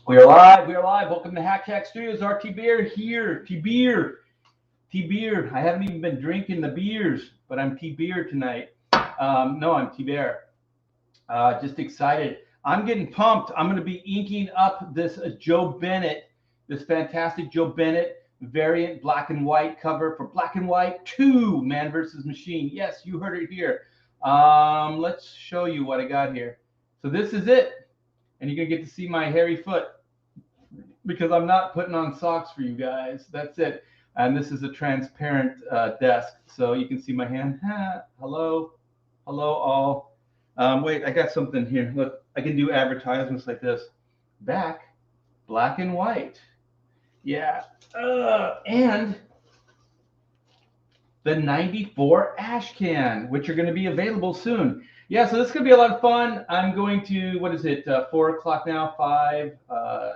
We are live. We are live. Welcome to Hack Studios. RT Beer here. T Beer. T Beer. I haven't even been drinking the beers, but I'm T Beer tonight. No, I'm T Bear. Just excited. I'm getting pumped. I'm going to be inking up this Joe Bennett, this fantastic Joe Bennett variant black and white cover for Black and White 2 Man vs. Machine. Yes, you heard it here. Let's show you what I got here. So this is it. And you're going to get to see my hairy foot because I'm not putting on socks for you guys. That's it. And this is a transparent desk, so you can see my hand. Hello. Hello, all. Wait, I got something here. Look, I can do advertisements like this. Back, black and white. Yeah. And the 94 ash can, which are going to be available soon. Yeah, so this is going to be a lot of fun. I'm going to, what is it, 4 o'clock now, 5,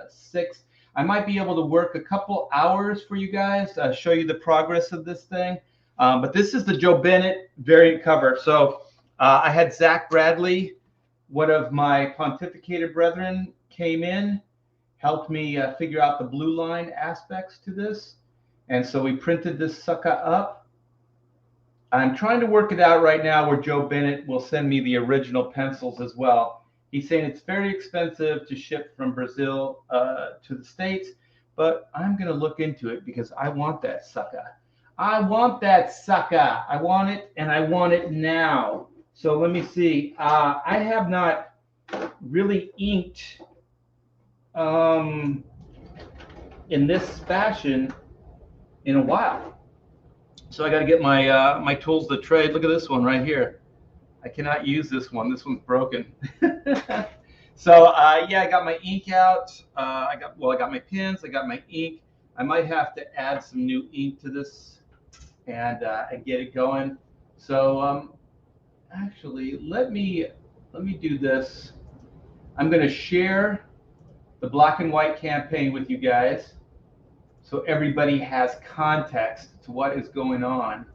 6. I might be able to work a couple hours for you guys, show you the progress of this thing. But this is the Joe Bennett variant cover. So I had Zach Bradley, one of my pontificator brethren, came in, helped me figure out the blue line aspects to this. And so we printed this sucker up. I'm trying to work it out right now where Joe Bennett will send me the original pencils as well. He's saying it's very expensive to ship from Brazil to the States, but I'm going to look into it because I want that sucker. I want that sucker. I want it, and I want it now. So let me see. I have not really inked in this fashion in a while. So I got to get my my tools of the trade. Look at this one right here. I cannot use this one. This one's broken. So yeah, I got my ink out. I got my pens. I got my ink. I might have to add some new ink to this and get it going. So actually, let me do this. I'm going to share the black and white campaign with you guys, so everybody has context to what is going on.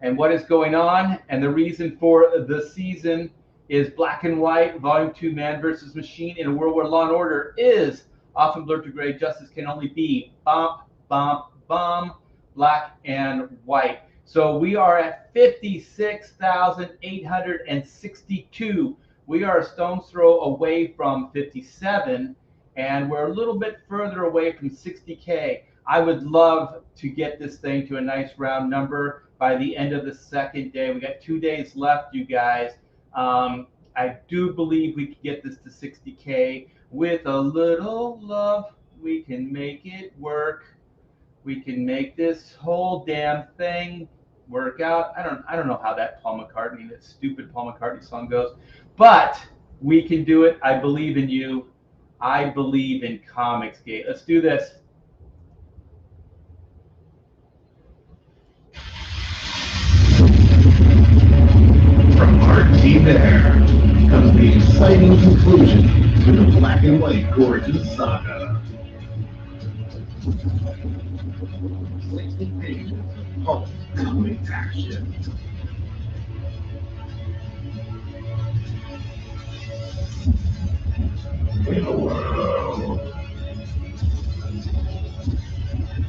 And what is going on, and the reason for the season is Black and White, Volume 2, Man vs. Machine, in a world where law and order is often blurred to gray. Justice can only be bump, bump, bum, black and white. So we are at 56,862. We are a stone's throw away from 57, and we're a little bit further away from 60K. I would love to get this thing to a nice round number by the end of the second day. We got 2 days left, you guys. I do believe we can get this to 60K. With a little love, we can make it work. We can make this whole damn thing work out. I don't know how that stupid Paul McCartney song goes, but we can do it. I believe in you. I believe in Comicsgate. Let's do this. From RT Bear comes the exciting conclusion to the Black and White Gorgeous Saga. 60 pages of comic action. In a world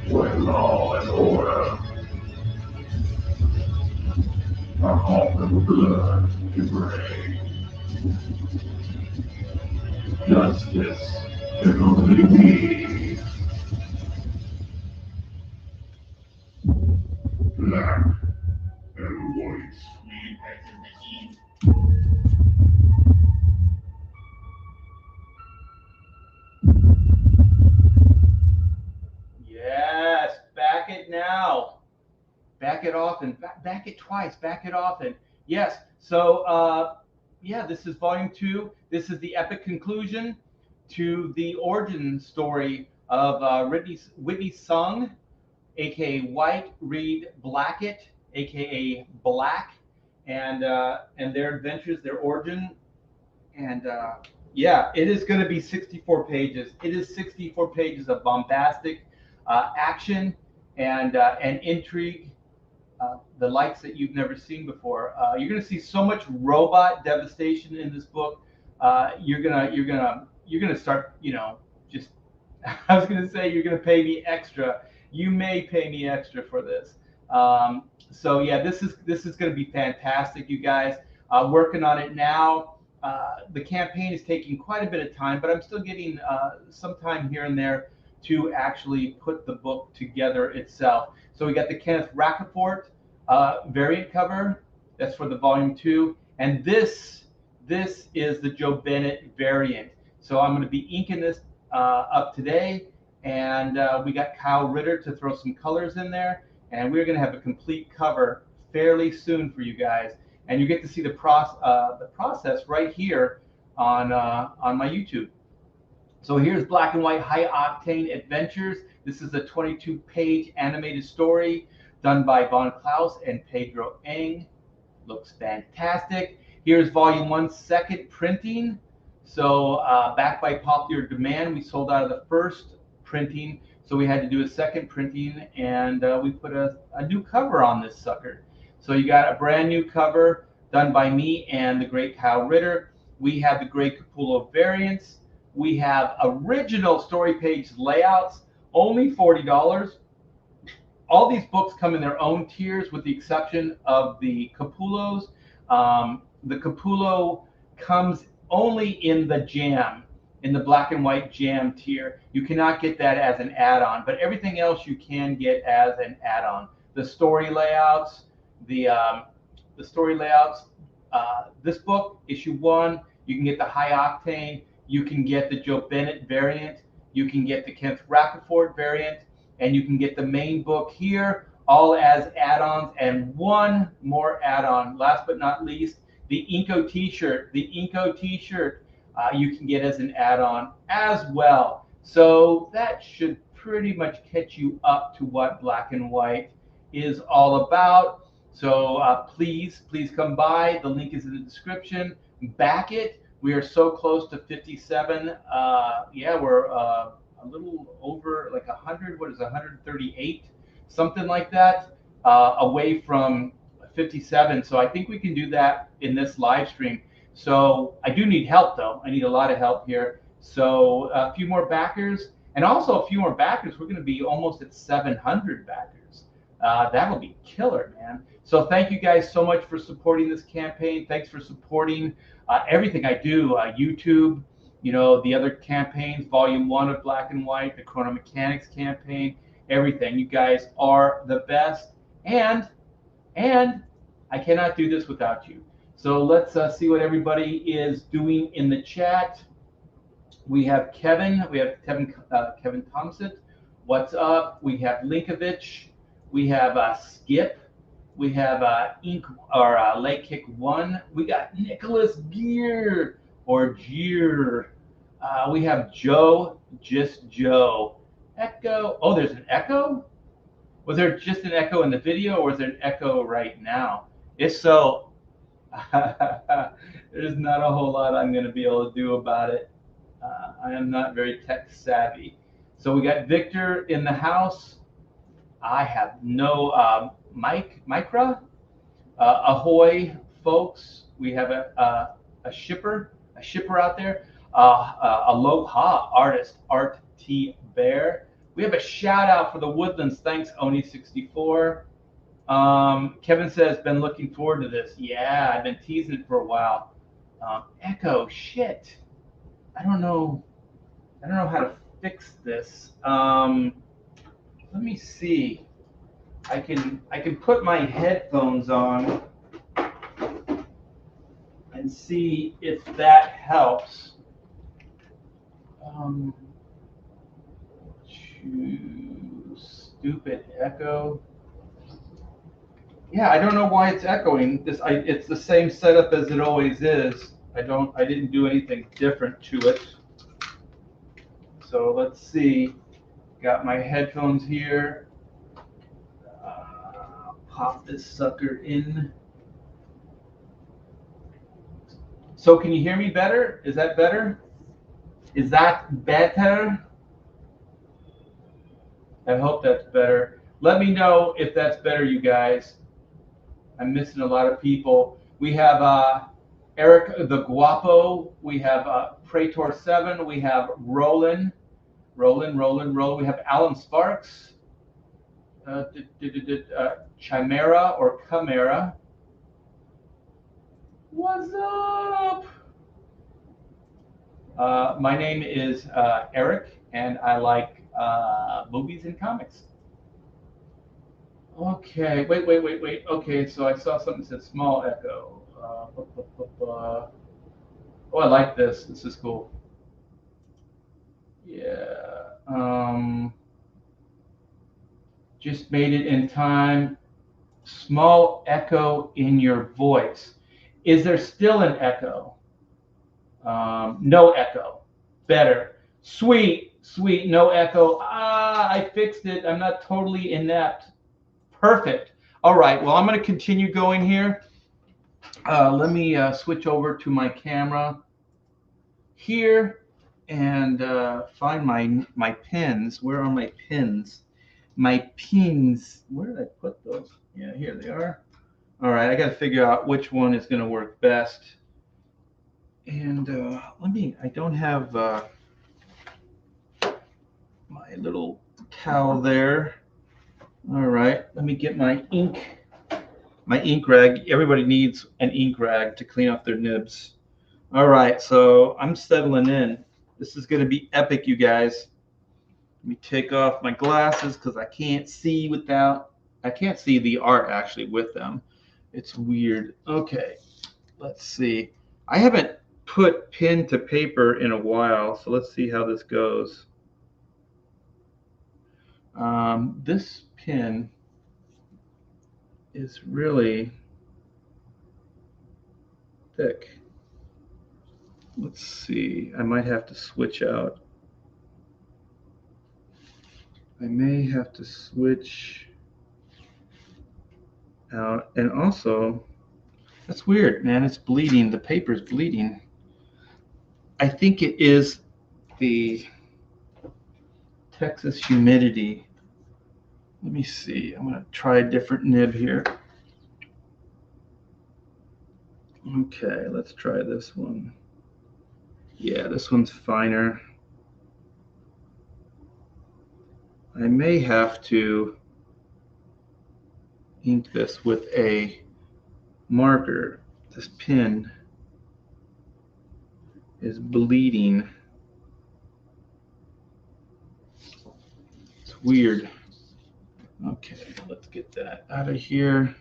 where law and order are often blurred to gray, justice can only be black and white. Yes, back it now. Back it often. Back it twice. Back it often. Yes. So, yeah, this is Volume 2. This is the epic conclusion to the origin story of Whitney Sung, aka White, Reed Blackett, aka Black, and their adventures, their origin, and yeah, it is going to be 64 pages. It is 64 pages of bombastic action and intrigue, the likes that you've never seen before. You're going to see so much robot devastation in this book. You're gonna start, just, I was going to say you're going to pay me extra. You may pay me extra for this. So yeah, this is going to be fantastic, you guys. Working on it now. The campaign is taking quite a bit of time, but I'm still getting some time here and there to actually put the book together itself. So we got the Kenneth Racaport variant cover. That's for the volume 2, and this is the Joe Bennett variant. So I'm going to be inking this up today, and we got Kyle Ritter to throw some colors in there, and we're going to have a complete cover fairly soon for you guys. And you get to see the process right here on my YouTube. So here's Black and White High Octane Adventures. This is a 22-page animated story done by Von Klaus and Pedro Eng. Looks fantastic. Here's Volume 1, second printing. So backed by popular demand, we sold out of the first printing, so we had to do a second printing, and we put a new cover on this sucker. So you got a brand new cover done by me and the great Kyle Ritter. We have the Grey Capullo variants. We have original story page layouts, only $40. All these books come in their own tiers with the exception of the Capullos. The Capullo comes only in the jam, in the black and white jam tier. You cannot get that as an add-on, but everything else you can get as an add-on. The story layouts, this book, issue 1, you can get the High Octane, you can get the Joe Bennett variant, you can get the Kenneth Racaport variant, and you can get the main book here, all as add-ons, and one more add-on. Last but not least, the Inco t-shirt. The Inco t-shirt you can get as an add-on as well. So that should pretty much catch you up to what Black and White is all about. So please come by. The link is in the description. Back it. We are so close to 57. Yeah, we're a little over like 100. What is 138? Something like that. Away from 57. So I think we can do that in this live stream. So I do need help, though. I need a lot of help here. So a few more backers, and also a few more backers. We're going to be almost at 700 backers. That'll be killer, man. So thank you guys so much for supporting this campaign. Thanks for supporting everything I do. YouTube, you know, the other campaigns, Volume 1 of Black and White, the Chrono Mechanics campaign, everything. You guys are the best. And I cannot do this without you. So let's see what everybody is doing in the chat. We have Kevin. We have Kevin Thompson. What's up? We have Linkovich. We have Skip. We have Lake Kick 1. We got Nicholas Gear or Gear. We have Joe, just Joe. Echo. Oh, there's an echo? Was there just an echo in the video, or is there an echo right now? If so, there's not a whole lot I'm going to be able to do about it. I am not very tech savvy. So we got Victor in the house. I have no Micra. Ahoy, folks. We have a shipper out there. Aloha artist, Art T. Bear. We have a shout out for the Woodlands. Thanks, Oni64. Kevin says, been looking forward to this. Yeah, I've been teasing it for a while. Echo, shit. I don't know how to fix this. Let me see. I can put my headphones on and see if that helps. Stupid echo. Yeah, I don't know why it's echoing. It's the same setup as it always is. I didn't do anything different to it. So let's see. Got my headphones here. Pop this sucker in. So can you hear me better? Is that better? Is that better? I hope that's better. Let me know if that's better, you guys. I'm missing a lot of people. We have Eric the Guapo. We have Praetor7. We have Roland. Rolling, rolling, roll. We have Alan Sparks, Chimera or Chimera. What's up? My name is Eric, and I like movies and comics. Okay, wait. Okay, so I saw something that said small echo. Oh, I like this. This is cool. Yeah. Just made it in time. Small echo in your voice. Is there still an echo? No echo. Better. Sweet, sweet, no echo. Ah, I fixed it. I'm not totally inept. Perfect. All right, well, I'm going to continue going here. Let me switch over to my camera here and find my pins. Where are my pins? My pins. Where did I put those? Yeah, here they are. All right, I got to figure out which one is going to work best. And I don't have my little towel there. All right, let me get my ink rag. Everybody needs an ink rag to clean up their nibs. All right, so I'm settling in. This is going to be epic, you guys. Let me take off my glasses because I can't see the art actually with them. It's weird. Okay, let's see. I haven't put pen to paper in a while, so let's see how this goes. This pen is really thick. Let's see. I might have to switch out. I may have to switch out. And also, that's weird, man. It's bleeding. The paper's bleeding. I think it is the Texas humidity. Let me see. I'm going to try a different nib here. Okay, let's try this one. Yeah, this one's finer. I may have to ink this with a marker. This pen is bleeding. It's weird. Okay, let's get that out of here.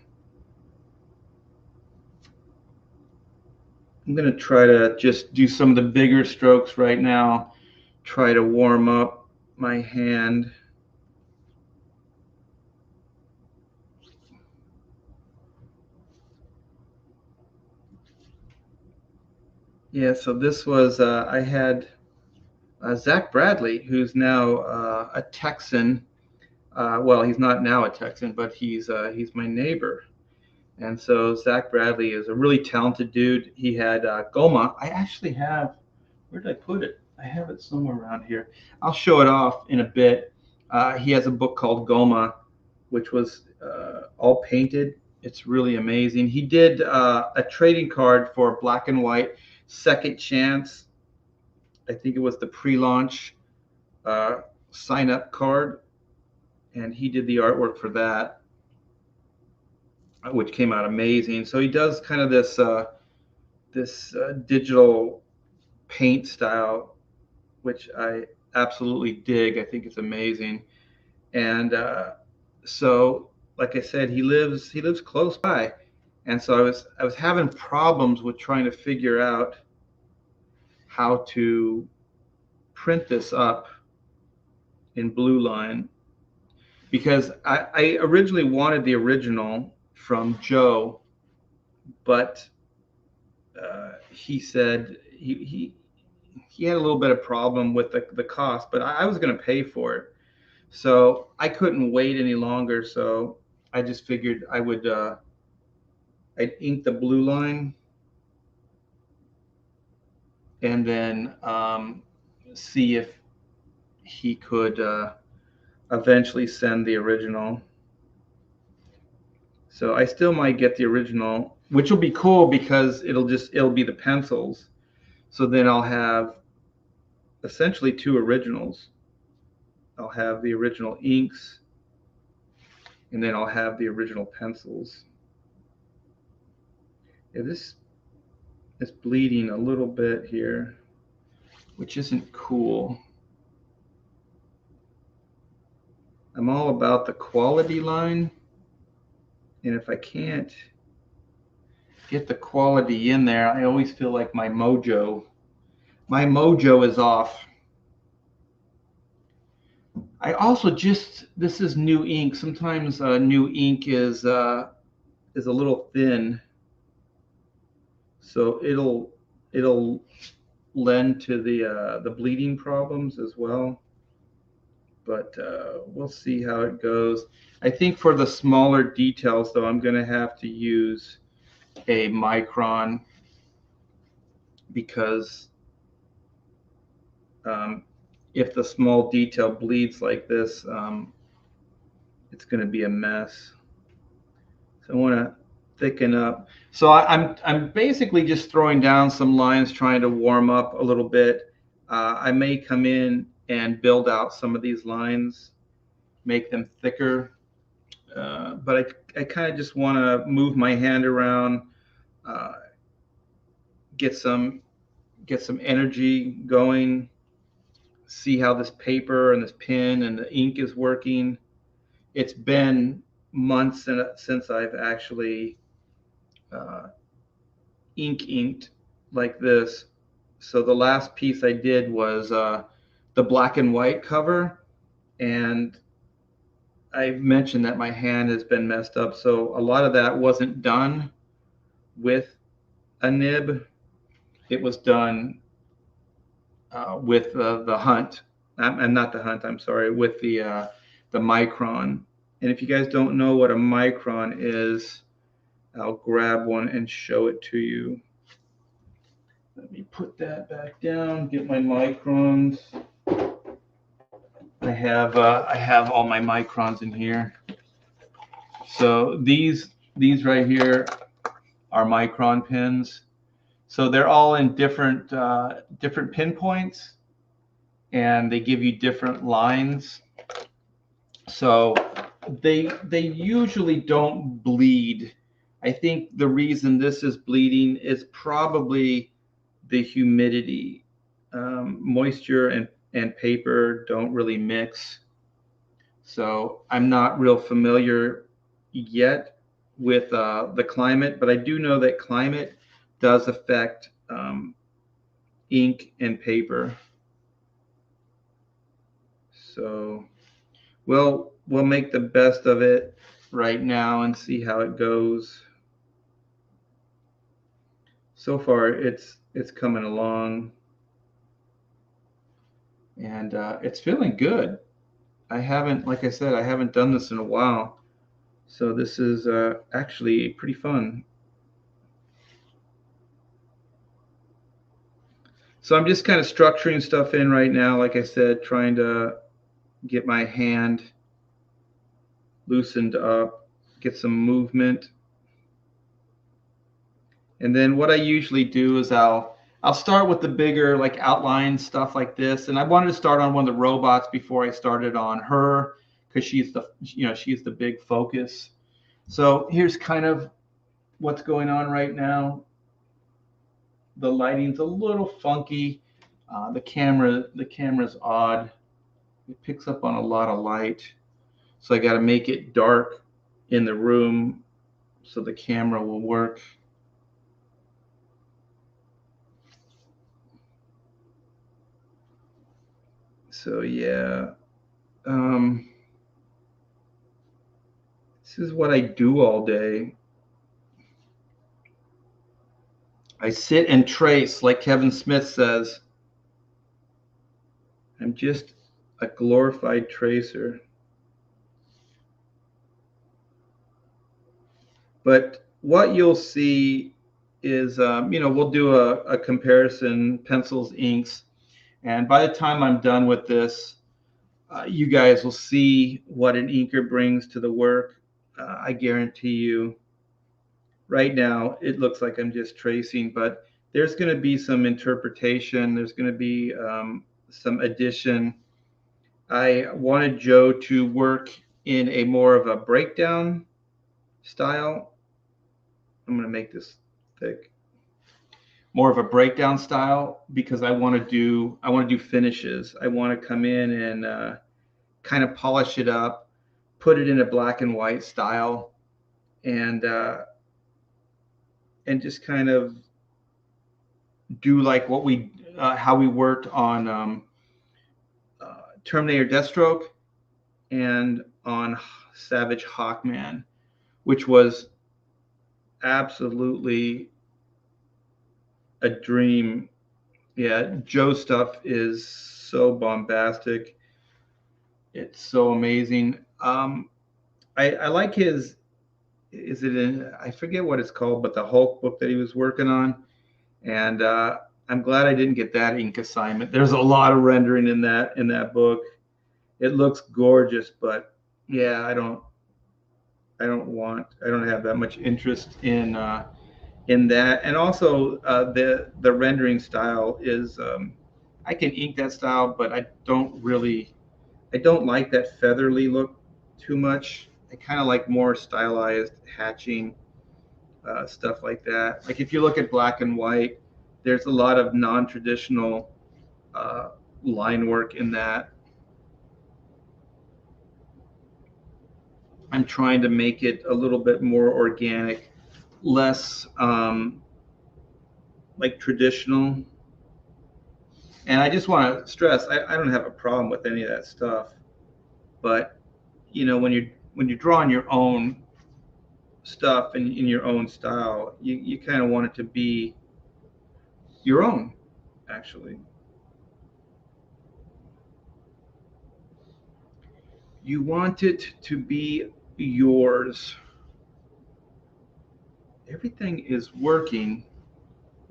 I'm going to try to just do some of the bigger strokes right now. Try to warm up my hand. Yeah, so this was, I had Zach Bradley, who's now a Texan. Well, he's not now a Texan, but he's my neighbor. And so Zach Bradley is a really talented dude. He had Goma. I actually have, where did I put it? I have it somewhere around here. I'll show it off in a bit. He has a book called Goma, which was all painted. It's really amazing. He did a trading card for Black and White, Second Chance. I think it was the pre-launch sign-up card. And he did the artwork for that, which came out amazing. So he does kind of this digital paint style, which I absolutely dig. I think it's amazing. And so, like I said, he lives close by, and so I was having problems with trying to figure out how to print this up in Blue Line, because I originally wanted the original from Joe, but he said he had a little bit of problem with the cost, but I was going to pay for it. So I couldn't wait any longer. So I just figured I'd ink the Blue Line and then see if he could eventually send the original. So I still might get the original, which will be cool because it'll be the pencils. So then I'll have essentially two originals. I'll have the original inks, and then I'll have the original pencils. Yeah, this is bleeding a little bit here, which isn't cool. I'm all about the quality line, and if I can't get the quality in there, I always feel like my mojo is off. I also this is new ink. Sometimes new ink is a little thin, so it'll lend to the bleeding problems as well. But we'll see how it goes. I think for the smaller details, though, I'm going to have to use a micron because if the small detail bleeds like this, it's going to be a mess. So I want to thicken up. So I'm basically just throwing down some lines, trying to warm up a little bit. I may come in and build out some of these lines, make them thicker. But I kind of just want to move my hand around, uh, get some energy going, see how this paper and this pen and the ink is working. It's been months since I've actually uh, inked like this. So the last piece I did was the black and white cover, and I mentioned that my hand has been messed up. So a lot of that wasn't done with a nib. It was done with the Hunt. I'm not the Hunt. I'm sorry, with the Micron. And if you guys don't know what a micron is, I'll grab one and show it to you. Let me put that back down. Get my microns. I have all my microns in here. So these right here are micron pins. So they're all in different pinpoints, and they give you different lines. So they usually don't bleed. I think the reason this is bleeding is probably the humidity. Moisture and paper don't really mix. So I'm not real familiar yet with the climate, but I do know that climate does affect ink and paper. So we'll make the best of it right now and see how it goes. So far, it's coming along, and it's feeling good. Like I said, I haven't done this in a while, so this is actually pretty fun. So I'm just kind of structuring stuff in right now, like I said, trying to get my hand loosened up, get some movement. And then what I usually do is I'll start with the bigger like outline stuff like this. And I wanted to start on one of the robots before I started on her because she's the big focus. So here's kind of what's going on right now. The lighting's a little funky. The camera's odd. It picks up on a lot of light. So I got to make it dark in the room so the camera will work. So yeah, this is what I do all day. I sit and trace, like Kevin Smith says. I'm just a glorified tracer. But what you'll see is, we'll do a comparison, pencils, inks. And by the time I'm done with this, you guys will see what an inker brings to the work. I guarantee you. Right now, it looks like I'm just tracing, but there's going to be some interpretation. There's going to be some addition I wanted Joe to work in a more of a breakdown style. I'm going to make this thick. More of a breakdown style because I want to do finishes. I want to come in and kind of polish it up, put it in a black and white style, and just kind of do like what we how we worked on Terminator Deathstroke and on Savage Hawkman, which was absolutely a dream. Yeah, Joe's stuff is so bombastic. It's so amazing. I like his. Is it in? I forget what it's called, but the Hulk book that he was working on, and I'm glad I didn't get that ink assignment. There's a lot of rendering in that book. It looks gorgeous, but yeah, I don't have that much interest in that. And also the rendering style is I can ink that style, but I don't like that featherly look too much. I kind of like more stylized hatching stuff like that. Like if you look at black and white, there's a lot of non-traditional uh, line work in that. I'm trying to make it a little bit more organic, less like traditional. And I just want to stress, I don't have a problem with any of that stuff, but when you're drawing your own stuff in your own style, you kind of want it to be your own, actually. You want it to be yours. Everything is working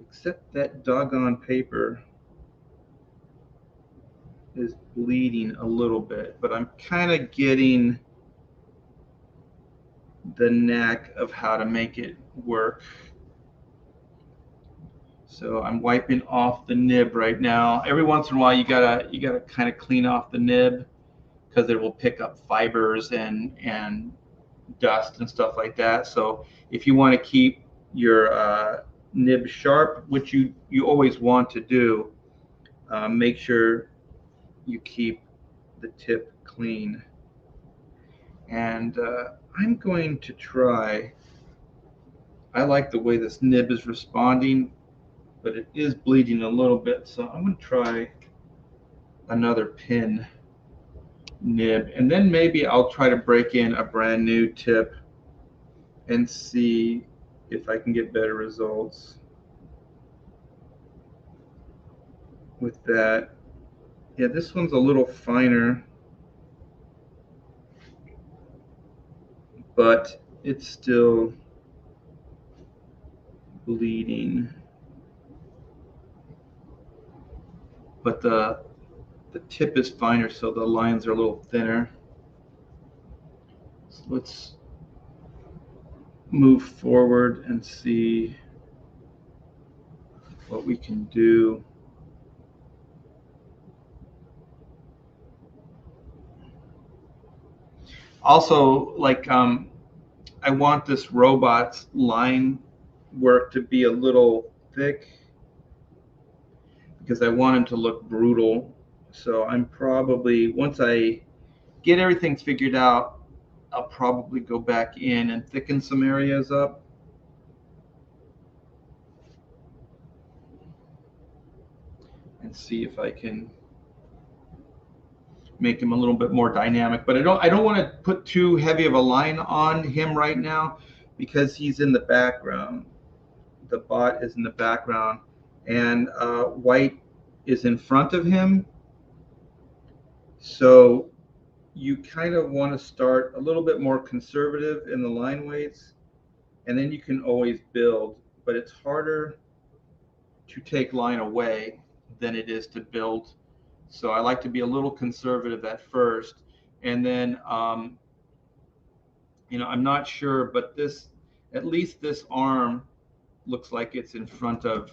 except that doggone paper is bleeding a little bit, but I'm kind of getting the knack of how to make it work. So I'm wiping off the nib right now. Every once in a while, you gotta kind of clean off the nib because it will pick up fibers and dust and stuff like that. So if you want to keep your nib sharp, which you always want to do, make sure you keep the tip clean. And I'm going to try. I like the way this nib is responding, but it is bleeding a little bit. So I'm going to try another pin nib, and then maybe I'll try to break in a brand new tip and see if I can get better results with that. Yeah, this one's a little finer, but it's still bleeding. But the tip is finer, so the lines are a little thinner. So let's move forward and see what we can do. Also, like I want this robot's line work to be a little thick because I want him to look brutal. So I'm probably, once I get everything figured out, I'll probably go back in and thicken some areas up. And see if I can make him a little bit more dynamic. But I don't want to put too heavy of a line on him right now because he's in the background. The bot is in the background, and white is in front of him. So you kind of want to start a little bit more conservative in the line weights, and then you can always build. But it's harder to take line away than it is to build. So I like to be a little conservative at first, and then I'm not sure, but at least this arm looks like it's in front of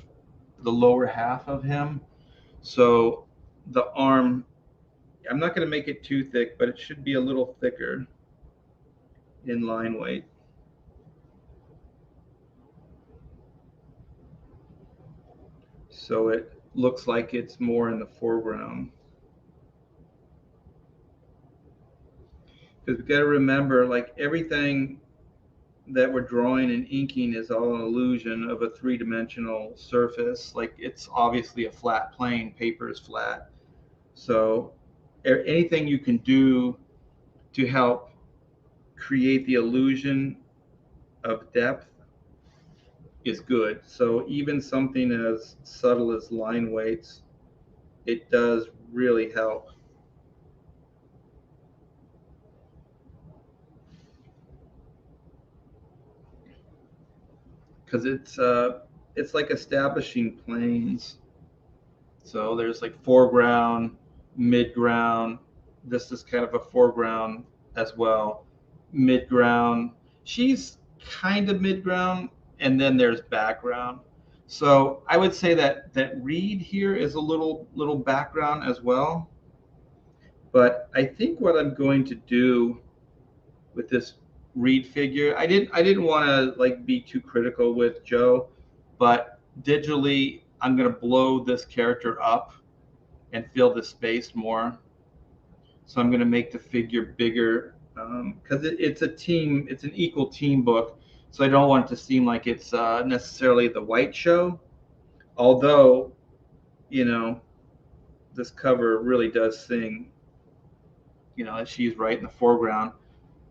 the lower half of him. So the arm, I'm not going to make it too thick, but it should be a little thicker in line weight. So it looks like it's more in the foreground. Because we've got to remember, like, everything that we're drawing and inking is all an illusion of a three-dimensional surface. Like, it's obviously a flat plane. Paper is flat. So anything you can do to help create the illusion of depth is good. So even something as subtle as line weights, it does really help. Because it's like establishing planes. So there's like foreground, midground. This is kind of a foreground as well. Midground. She's kind of midground, and then there's background. So I would say that Reed here is a little background as well. But I think what I'm going to do with this Reed figure, I didn't want to like be too critical with Joe, but digitally I'm going to blow this character up and fill the space more. So I'm going to make the figure bigger because it's an equal team book. So I don't want it to seem like it's necessarily the white show. Although, you know, this cover really does sing, that she's right in the foreground.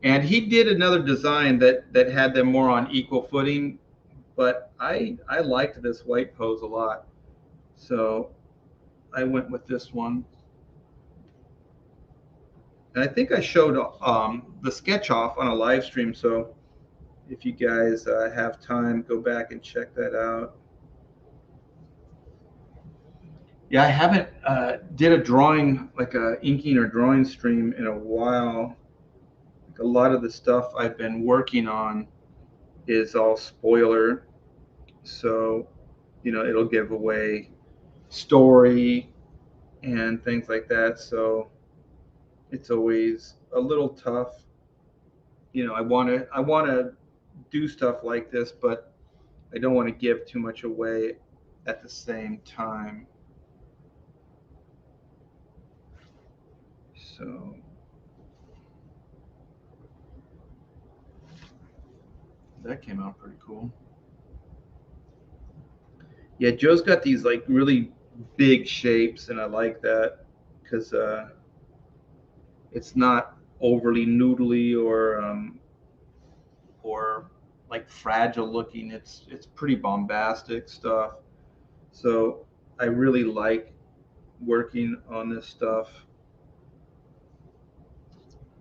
And he did another design that had them more on equal footing, but I liked this white pose a lot. So I went with this one. And I think I showed the sketch off on a live stream, so if you guys have time, go back and check that out. Yeah, I haven't did a drawing, like a inking or drawing stream in a while. Like a lot of the stuff I've been working on is all spoiler, so it'll give away story and things like that. So it's always a little tough. I want to do stuff like this, but I don't want to give too much away at the same time. So that came out pretty cool. Yeah, Joe's got these like really big shapes, and I like that because it's not overly noodly or like fragile looking. It's pretty bombastic stuff. So I really like working on this stuff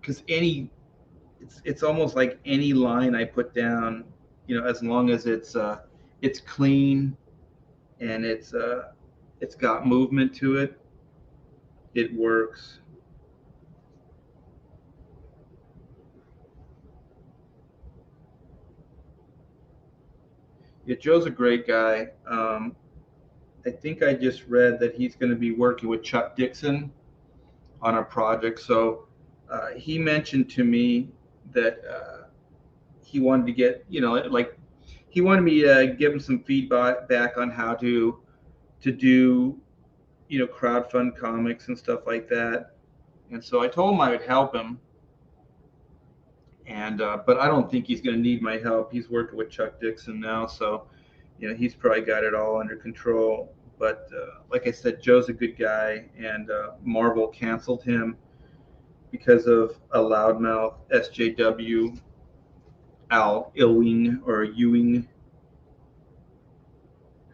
because it's almost like any line I put down, as long as it's clean and it's got movement to it, it works. Yeah, Joe's a great guy. I think I just read that he's going to be working with Chuck Dixon on a project. So he mentioned to me that he wanted to get, like he wanted me to give him some feedback back on how to do, crowdfund comics and stuff like that. And so I told him I would help him. And but I don't think he's going to need my help. He's working with Chuck Dixon now, so he's probably got it all under control. But like I said, Joe's a good guy, and Marvel canceled him because of a loudmouth SJW Al Ewing,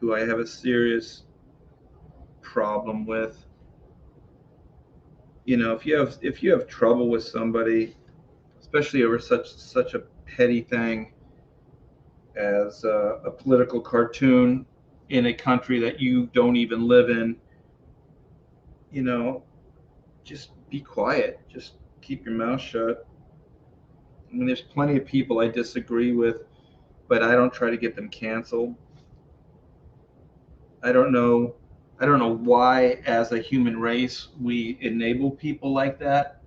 who I have a serious problem with. If you have trouble with somebody, especially over such a petty thing as a political cartoon in a country that you don't even live in, just be quiet. Just keep your mouth shut. I mean, there's plenty of people I disagree with, but I don't try to get them canceled. I don't know I don't know why, as a human race, we enable people like that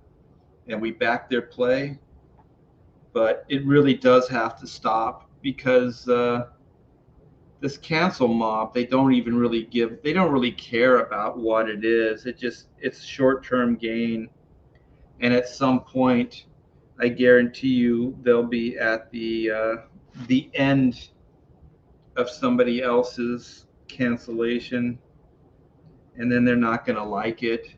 and we back their play, but it really does have to stop because this cancel mob, they don't really care about what it is. It's short-term gain, and at some point, I guarantee you, they'll be at the end of somebody else's cancellation, and then they're not going to like it.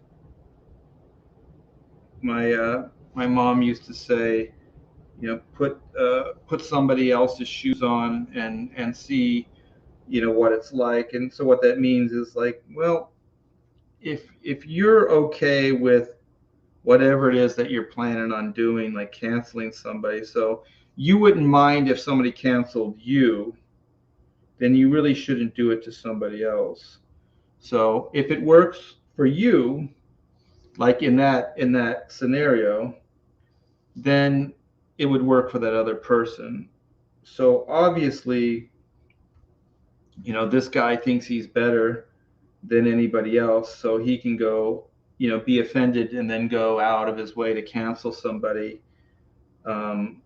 My mom used to say, put somebody else's shoes on and see, what it's like. And so what that means is like, well, if you're okay with whatever it is that you're planning on doing, like canceling somebody, so you wouldn't mind if somebody canceled you, then you really shouldn't do it to somebody else. So if it works for you, like in that scenario, then it would work for that other person. So obviously, this guy thinks he's better than anybody else, so he can go, be offended and then go out of his way to cancel somebody, um,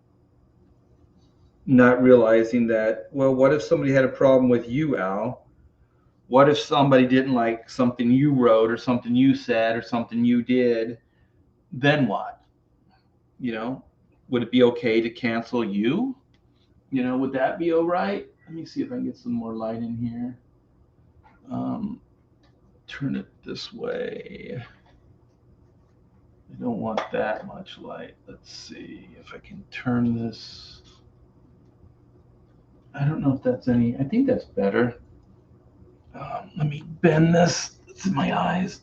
not realizing that, well, what if somebody had a problem with you, Al? What if somebody didn't like something you wrote or something you said or something you did? Then what? You know, would it be okay to cancel you? Would that be all right? Let me see if I can get some more light in here. Um, Turn it this way. I don't want that much light. Let's see if I can turn this. I don't know if that's any. I think that's better. Let me bend this. It's in my eyes.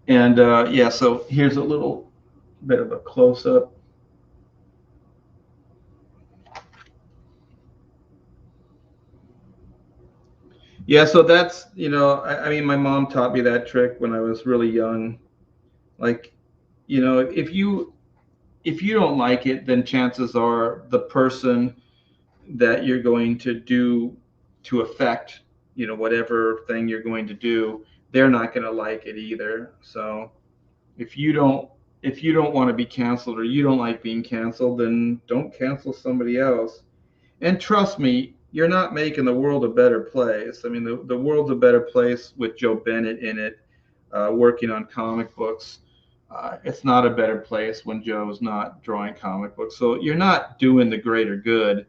And yeah, so here's a little bit of a close up. Yeah, so that's, I mean, my mom taught me that trick when I was really young. Like, if you don't like it, then chances are the person that you're going to do to affect, whatever thing you're going to do, they're not going to like it either. So if you don't if you don't want to be canceled or you don't like being canceled, then don't cancel somebody else. And trust me, you're not making the world a better place. I mean, the world's a better place with Joe Bennett in it, working on comic books. It's not a better place when Joe's not drawing comic books. So you're not doing the greater good.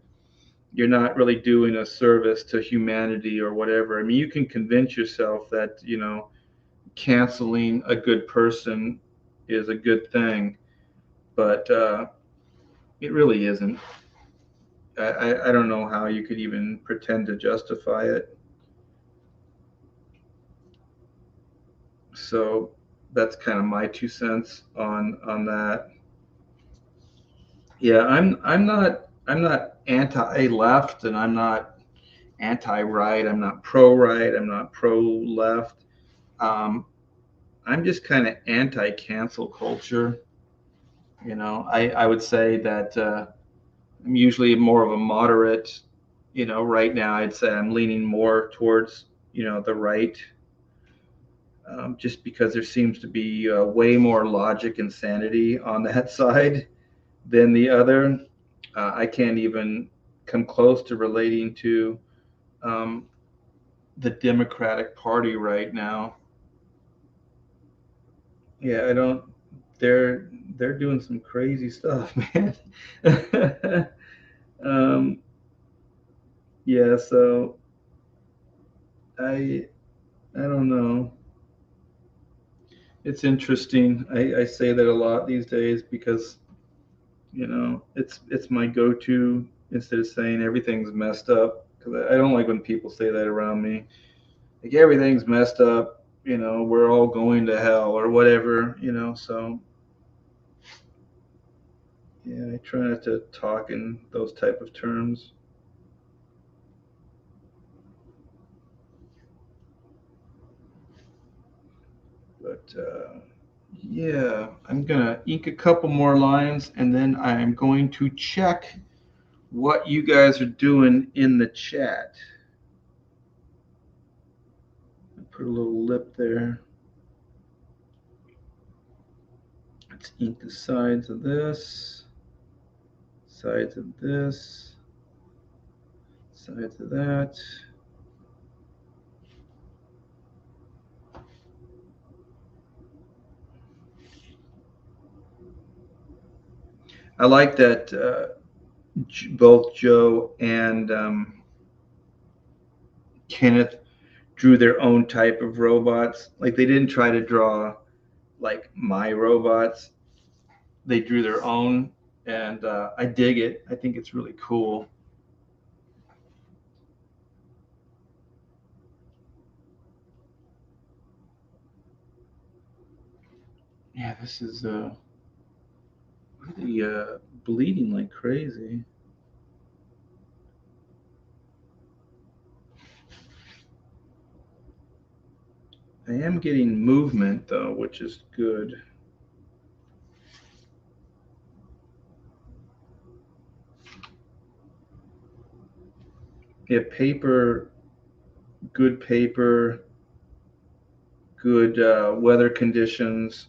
You're not really doing a service to humanity or whatever. I mean, you can convince yourself that, canceling a good person is a good thing, but it really isn't. I don't know how you could even pretend to justify it. So that's kind of my 2 cents on that. Yeah, I'm not anti-left, and I'm not anti-right. I'm not pro-right. I'm not pro-left. Um, I'm just kind of anti-cancel culture. I would say that I'm usually more of a moderate. Right now I'd say I'm leaning more towards the right, just because there seems to be way more logic and sanity on that side than the other. I can't even come close to relating to um, the Democratic Party right now. Yeah, I don't. They're doing some crazy stuff, man. um, yeah, so I I don't know. It's interesting. I say that a lot these days because it's my go-to instead of saying everything's messed up, because I don't like when people say that around me. Like everything's messed up. We're all going to hell or whatever. So yeah, I try not to talk in those type of terms. But yeah, I'm gonna ink a couple more lines and then I'm going to check what you guys are doing in the chat. Put a little lip there. Let's ink the sides of this, sides of this, sides of that. I like that both Joe and Kenneth drew their own type of robots. Like they didn't try to draw like my robots. They drew their own, and I dig it. I think it's really cool. Yeah, this is really bleeding like crazy. I am getting movement though, which is good. Yeah, paper, good paper, good weather conditions,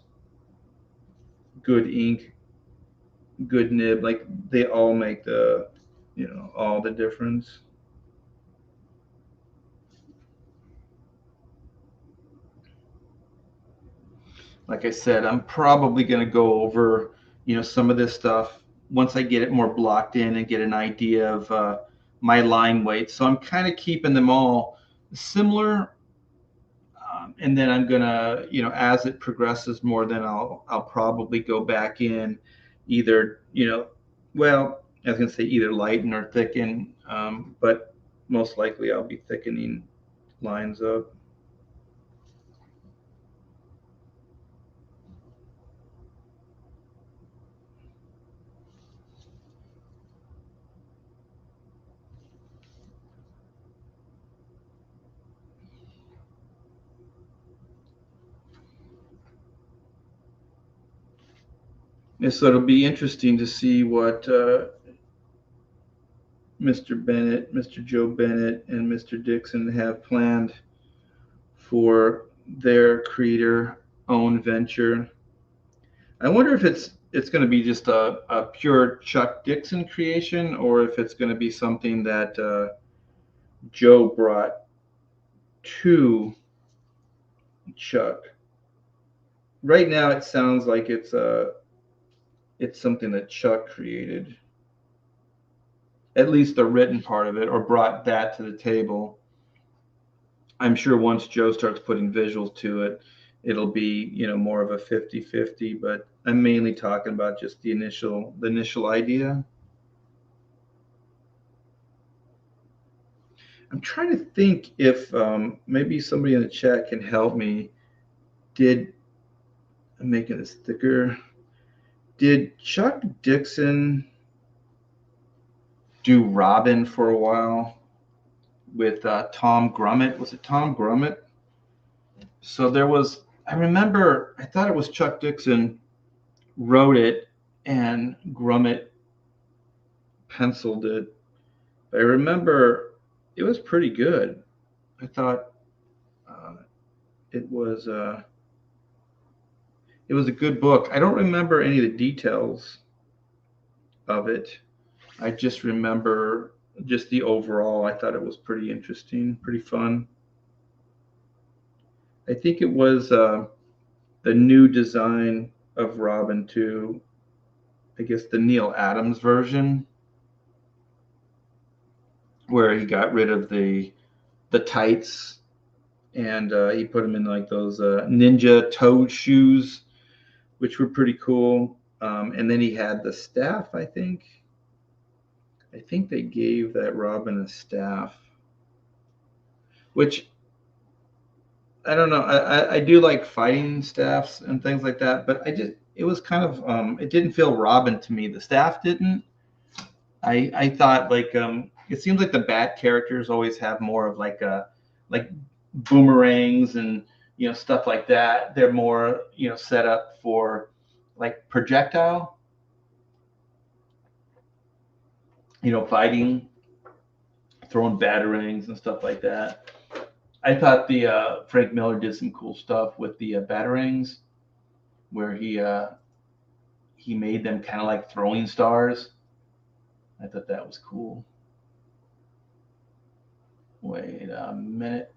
good ink, good nib. Like they all make all the difference. Like I said, I'm probably going to go over, some of this stuff once I get it more blocked in and get an idea of my line weight. So I'm kind of keeping them all similar. And then I'm gonna, as it progresses more, then I'll probably go back in, either, well, I was gonna say either lighten or thicken, but most likely I'll be thickening lines up. And so it'll be interesting to see what Mr. Bennett, Mr. Joe Bennett, and Mr. Dixon have planned for their creator-owned venture. I wonder if it's going to be just a pure Chuck Dixon creation, or if it's going to be something that Joe brought to Chuck. Right now, it sounds like it's something that Chuck created, at least the written part of it, or brought that to the table. I'm sure once Joe starts putting visuals to it, it'll be, more of a 50-50, but I'm mainly talking about just the initial idea. I'm trying to think if maybe somebody in the chat can help me. I'm making this thicker. Did Chuck Dixon do Robin for a while with Tom Grummett? Was it Tom Grummett? So I remember, I thought it was Chuck Dixon wrote it and Grummett penciled it. I remember it was pretty good. I thought it was a good book. I don't remember any of the details of it. I just remember just the overall. I thought it was pretty interesting, pretty fun. I think it was the new design of Robin too. I guess the Neil Adams version, where he got rid of the tights and he put them in like those ninja toe shoes, which were pretty cool. And then he had the staff, I think. I think they gave that Robin a staff, which I don't know. I do like fighting staffs and things like that, but it was kind of it didn't feel Robin to me. The staff didn't. I thought like it seems like the Bat characters always have more of like boomerangs and stuff like that. They're more set up for like projectile, fighting, throwing batarangs and stuff like that. I thought the Frank Miller did some cool stuff with the batarangs, where he made them kind of like throwing stars. I thought that was cool. Wait a minute.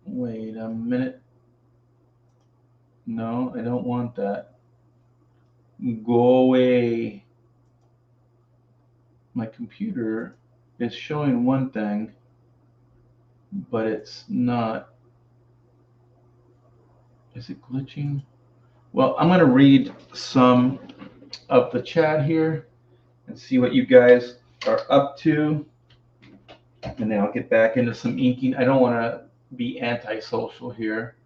Wait a minute. No, I don't want that. Go away. My computer is showing one thing, but it's not. Is it glitching? Well, I'm going to read some of the chat here and see what you guys are up to. And then I'll get back into some inking. I don't want to be antisocial here.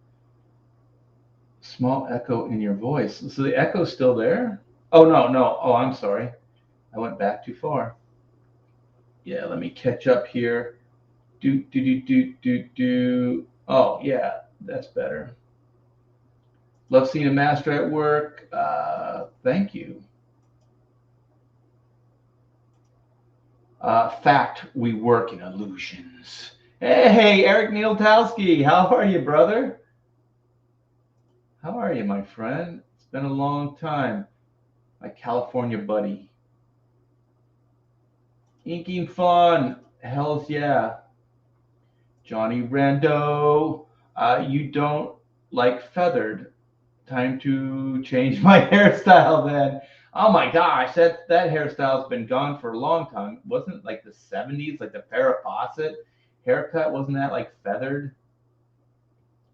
Small echo in your voice. So the echo's still there? Oh, no, no. Oh, I'm sorry. I went back too far. Yeah, let me catch up here. Do. Oh, yeah, that's better. Love seeing a master at work. Thank you. Fact, we work in illusions. Hey, Eric Nieltowski, how are you, brother? How are you, my friend? It's been a long time, my California buddy. Inking fun, hells yeah. Johnny Rando, you don't like feathered. Time to change my hairstyle then. Oh my gosh, that hairstyle's been gone for a long time. Wasn't it like the 70s, like the Farrah Fawcett haircut? Wasn't that like feathered?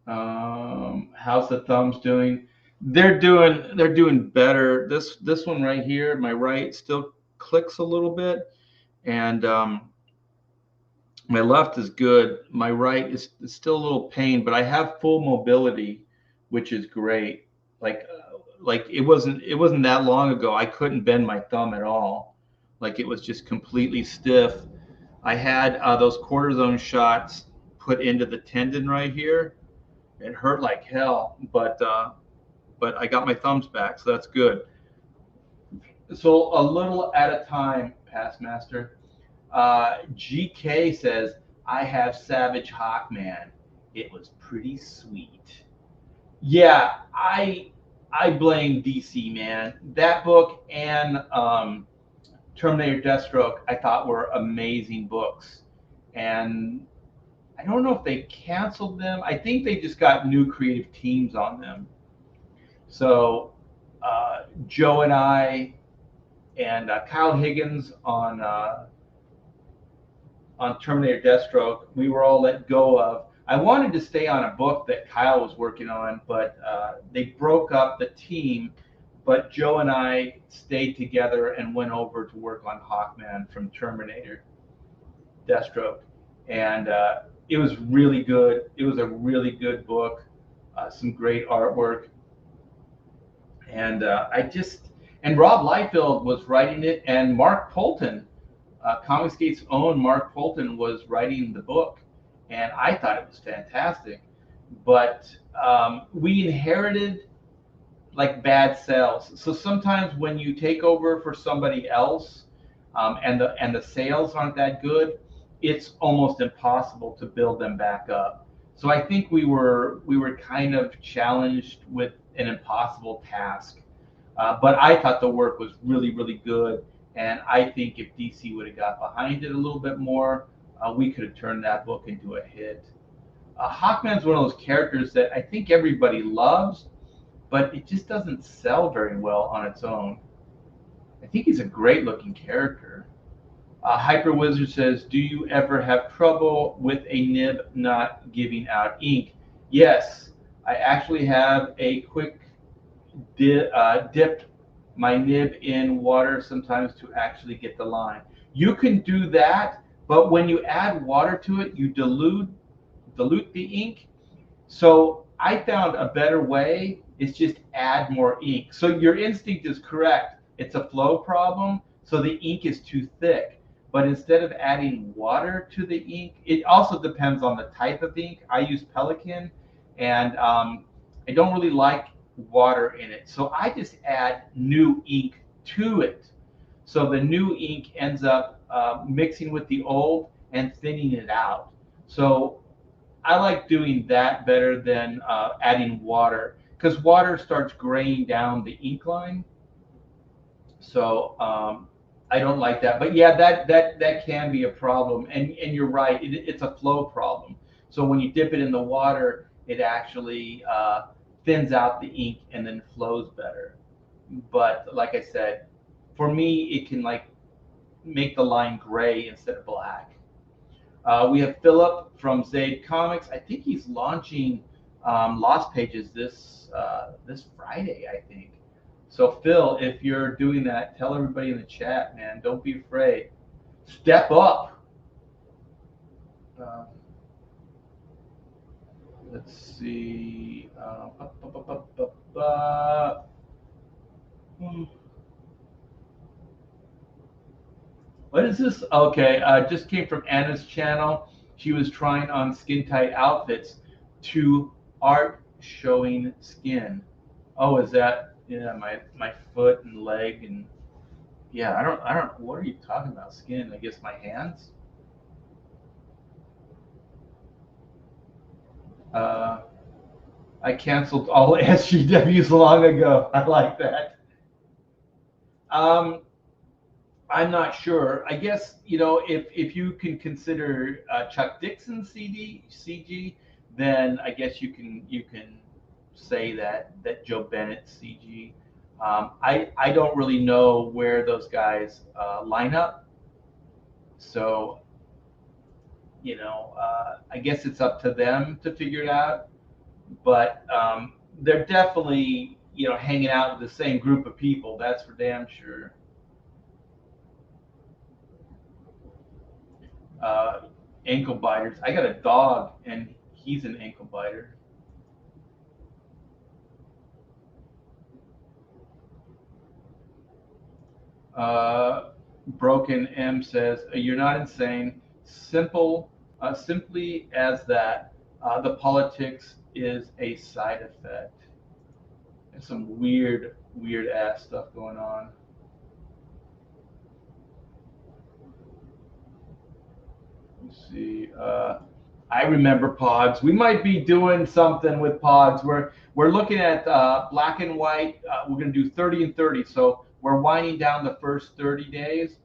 How's the thumbs doing? They're doing better. This one right here, my right, still clicks a little bit, and my left is good. My right is still a little pain, but I have full mobility, which is great. Like like it wasn't that long ago I couldn't bend my thumb at all. Like it was just completely stiff. I had those cortisone shots put into the tendon right here. It hurt like hell, but I got my thumbs back, so that's good. So a little at a time, past master. GK says, I have Savage Hawkman. It was pretty sweet. Yeah, I blame DC, man. That book and Terminator Deathstroke I thought were amazing books. And I don't know if they canceled them. I think they just got new creative teams on them. So Joe and I and Kyle Higgins on Terminator Deathstroke, we were all let go of. I wanted to stay on a book that Kyle was working on, but they broke up the team. But Joe and I stayed together and went over to work on Hawkman from Terminator Deathstroke. And it was really good. It was a really good book, some great artwork. And and Rob Liefeld was writing it, and Mark Polton, Comicsgate's own Mark Polton, was writing the book, and I thought it was fantastic. But we inherited like bad sales, so sometimes when you take over for somebody else, and the sales aren't that good, it's almost impossible to build them back up. So I think we were kind of challenged with an impossible task. But I thought the work was really, really good. And I think if DC would have got behind it a little bit more, we could have turned that book into a hit. Hawkman's one of those characters that I think everybody loves, but it just doesn't sell very well on its own. I think he's a great looking character. Hyper Wizard says, do you ever have trouble with a nib not giving out ink? Yes, I actually have a quick dip my nib in water sometimes to actually get the line. You can do that, but when you add water to it, you dilute the ink. So I found a better way is just add more ink. So your instinct is correct. It's a flow problem, so the ink is too thick. But instead of adding water to the ink, it also depends on the type of ink. I use Pelican, and I don't really like water in it. So I just add new ink to it. So the new ink ends up mixing with the old and thinning it out. So I like doing that better than adding water because water starts graying down the ink line. So I don't like that. But yeah, that can be a problem. And you're right, it's a flow problem. So when you dip it in the water, it actually thins out the ink and then flows better. But like I said, for me, it can like make the line gray instead of black. We have Philip from Zaid Comics. I think he's launching Lost Pages this Friday, I think. So Phil, if you're doing that, tell everybody in the chat, man. Don't be afraid. Step up. Uh, let's see. What is this? Okay, just came from Anna's channel. She was trying on skin tight outfits to art showing skin. Oh, is that yeah, my foot and leg and yeah, I don't what are you talking about? Skin, I guess my hands. Uh I canceled all SGWs long ago. I like that. Um I'm not sure. I guess if you can consider Chuck Dixon CG, then I guess you can say that Joe Bennett CG. I don't really know where those guys line up, so I guess it's up to them to figure it out. But they're definitely hanging out with the same group of people. That's for damn sure. uh, Ankle biters. I got a dog, and he's an ankle biter. Broken M says, "You're not insane. Simply as that. The politics is a side effect." There's some weird ass stuff going on. Let's see. I remember Pogs. We might be doing something with Pogs. We're looking at black and white. We're going to do 30 and 30. So we're winding down the first 30 days.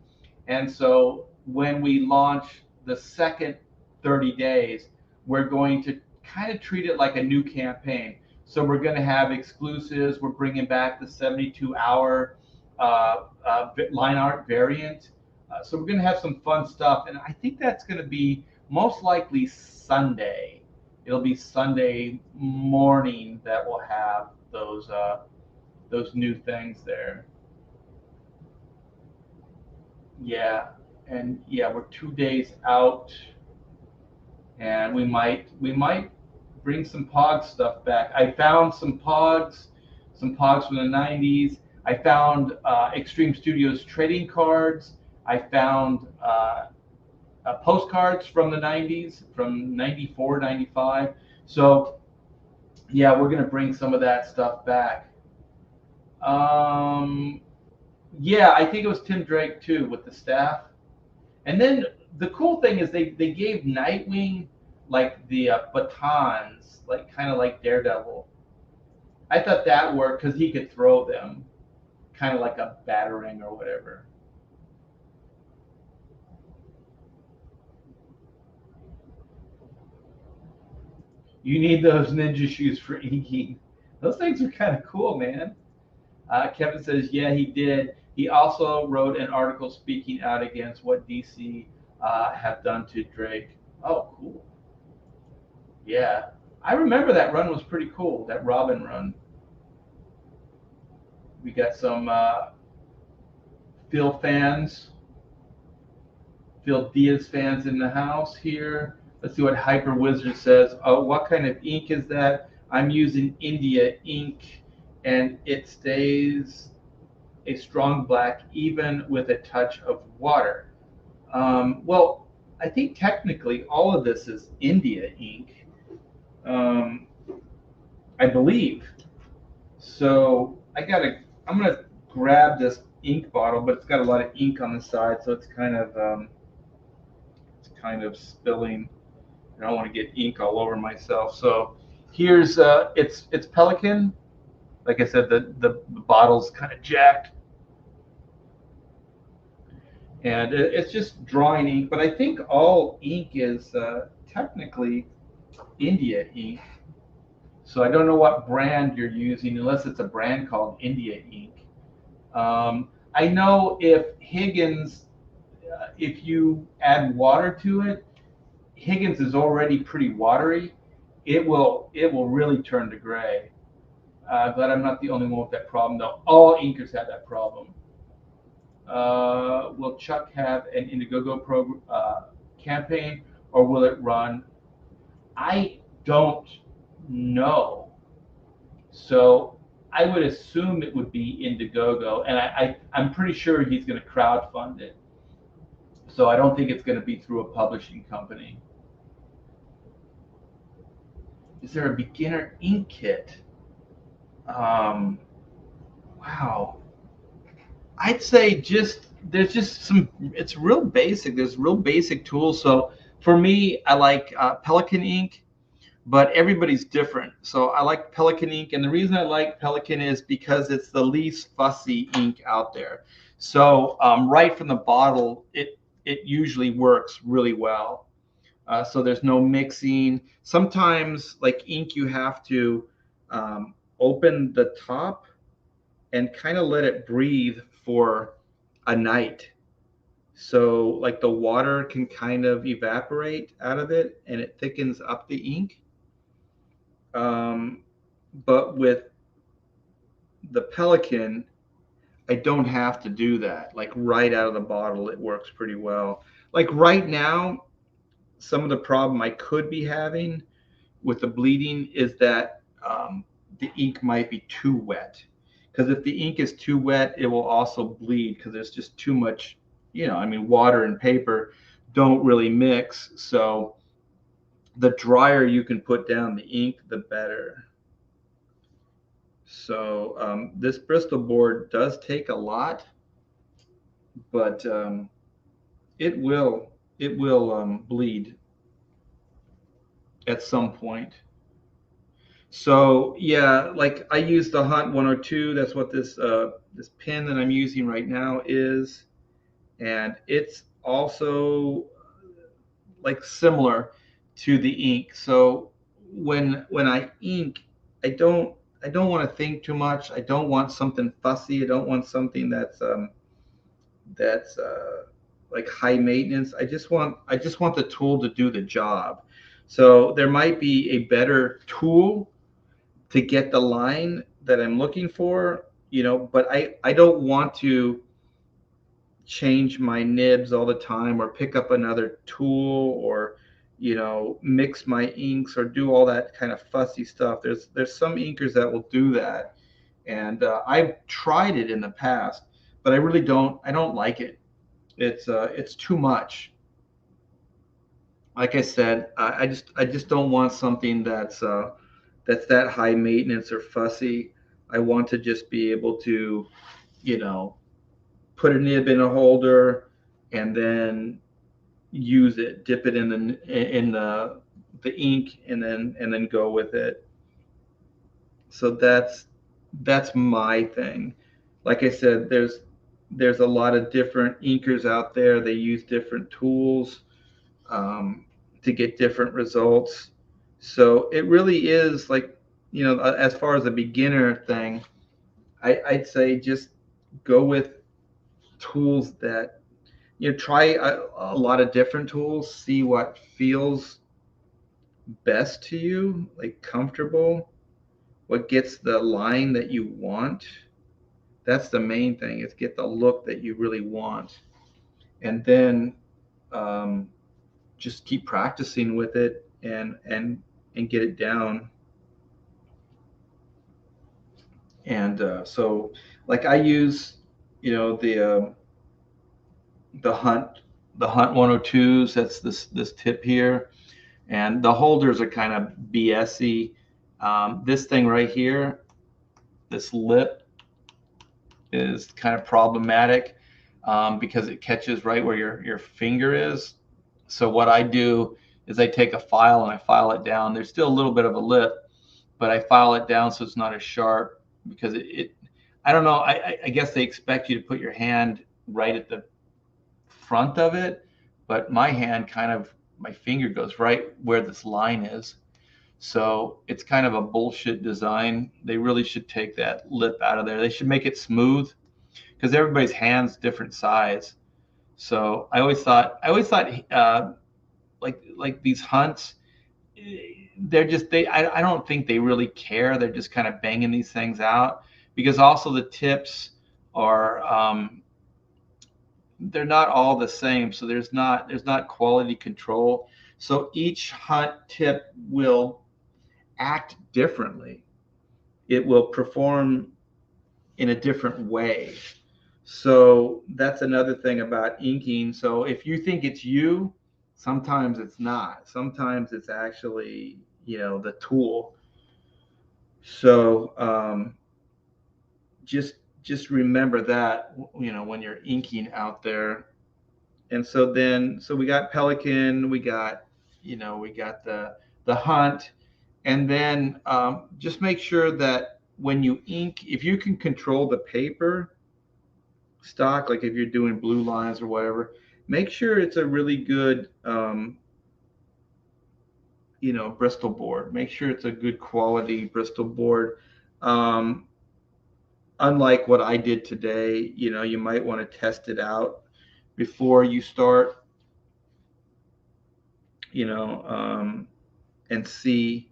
And so when we launch the second 30 days, we're going to kind of treat it like a new campaign. So we're going to have exclusives. We're bringing back the 72-hour line art variant. So we're going to have some fun stuff. And I think that's going to be most likely Sunday. It'll be Sunday morning that we'll have those new things there. Yeah, and yeah, we're 2 days out, and we might bring some Pogs stuff back. I found some Pogs from the '90s. I found Extreme Studios trading cards. I found postcards from the '90s, from '94, '95. So yeah, we're gonna bring some of that stuff back. Um, yeah, I think it was Tim Drake too with the staff. And then the cool thing is they gave Nightwing like the batons, like kind of like Daredevil. I thought that worked because he could throw them, kind of like a battering or whatever. You need those ninja shoes for inking. Those things are kind of cool, man. Kevin says, yeah, he did. He also wrote an article speaking out against what DC have done to Drake. Oh, cool. Yeah. I remember that run was pretty cool, that Robin run. We got some Phil fans, Phil Diaz fans in the house here. Let's see what Hyper Wizard says. Oh, what kind of ink is that? I'm using India ink, and it stays a strong black even with a touch of water. Well, I think technically all of this is India ink, um, I believe. So I'm gonna grab this ink bottle, but it's got a lot of ink on the side, so it's kind of spilling. I don't want to get ink all over myself. So here's it's Pelican. Like I said, the bottle's kind of jacked, and it's just drawing ink. But I think all ink is technically India ink. So I don't know what brand you're using, unless it's a brand called India ink. I know if Higgins, if you add water to it, Higgins is already pretty watery. It will really turn to gray. Glad I'm not the only one with that problem, though. All inkers have that problem. Will Chuck have an Indiegogo campaign, or will it run? I don't know. So I would assume it would be Indiegogo, and I'm pretty sure he's going to crowdfund it. So I don't think it's going to be through a publishing company. Is there a beginner ink kit? Wow. I'd say there's just some. It's real basic. There's real basic tools. So for me, I like Pelican ink, but everybody's different. So I like Pelican ink, and the reason I like Pelican is because it's the least fussy ink out there. So right from the bottle, it usually works really well. So there's no mixing. Sometimes, like ink, you have to open the top and kind of let it breathe for a night. So like the water can kind of evaporate out of it and it thickens up the ink. But with the Pelican, I don't have to do that. Like right out of the bottle, it works pretty well. Like right now, some of the problem I could be having with the bleeding is that the ink might be too wet. Because if the ink is too wet, it will also bleed because there's just too much, I mean, water and paper don't really mix. So the drier you can put down the ink, the better. So this Bristol board does take a lot, but it will bleed at some point. So yeah, like I use the Hunt 102. That's what this pen that I'm using right now is, and it's also like similar to the ink. So when I ink, I don't want to think too much. I don't want something fussy. I don't want something that's like high maintenance. I just want the tool to do the job. So there might be a better tool to get the line that I'm looking for, but I don't want to change my nibs all the time or pick up another tool or mix my inks or do all that kind of fussy stuff. There's some inkers that will do that, and I've tried it in the past, but I don't like it. It's too much. Like I said, I just don't want something that's that high maintenance or fussy. I want to just be able to, you know, put a nib in a holder and then use it, dip it in the ink, and then go with it. So that's my thing. Like I said, there's a lot of different inkers out there. They use different tools to get different results. So it really is like, as far as a beginner thing, I'd say just go with tools that, try a lot of different tools, see what feels best to you, like comfortable, what gets the line that you want. That's the main thing, is get the look that you really want. And then um, just keep practicing with it and get it down. And so like I use, the Hunt the Hunt 102s. That's this tip here, and the holders are kind of BSy. This thing right here, this lip, is kind of problematic because it catches right where your finger is. So what I do is I take a file and I file it down. There's still a little bit of a lip, but I file it down so it's not as sharp, because I don't know, I guess they expect you to put your hand right at the front of it, but my hand my finger goes right where this line is. So it's kind of a bullshit design. They really should take that lip out of there. They should make it smooth, because everybody's hand's different size. So I always thought like these hunts, I don't think they really care. They're just kind of banging these things out, because also the tips are they're not all the same, so there's not quality control. So each hunt tip will act differently. It will perform in a different way. So that's another thing about inking. So if you think it's you, sometimes it's not. Sometimes it's actually, the tool. So just remember that, when you're inking out there. And so we got Pelican, we got the hunt, and then just make sure that when you ink, if you can control the paper stock, like if you're doing blue lines or whatever, make sure it's a really good Bristol board. Make sure it's a good quality Bristol board. Um, Unlike what I did today, you might want to test it out before you start, and see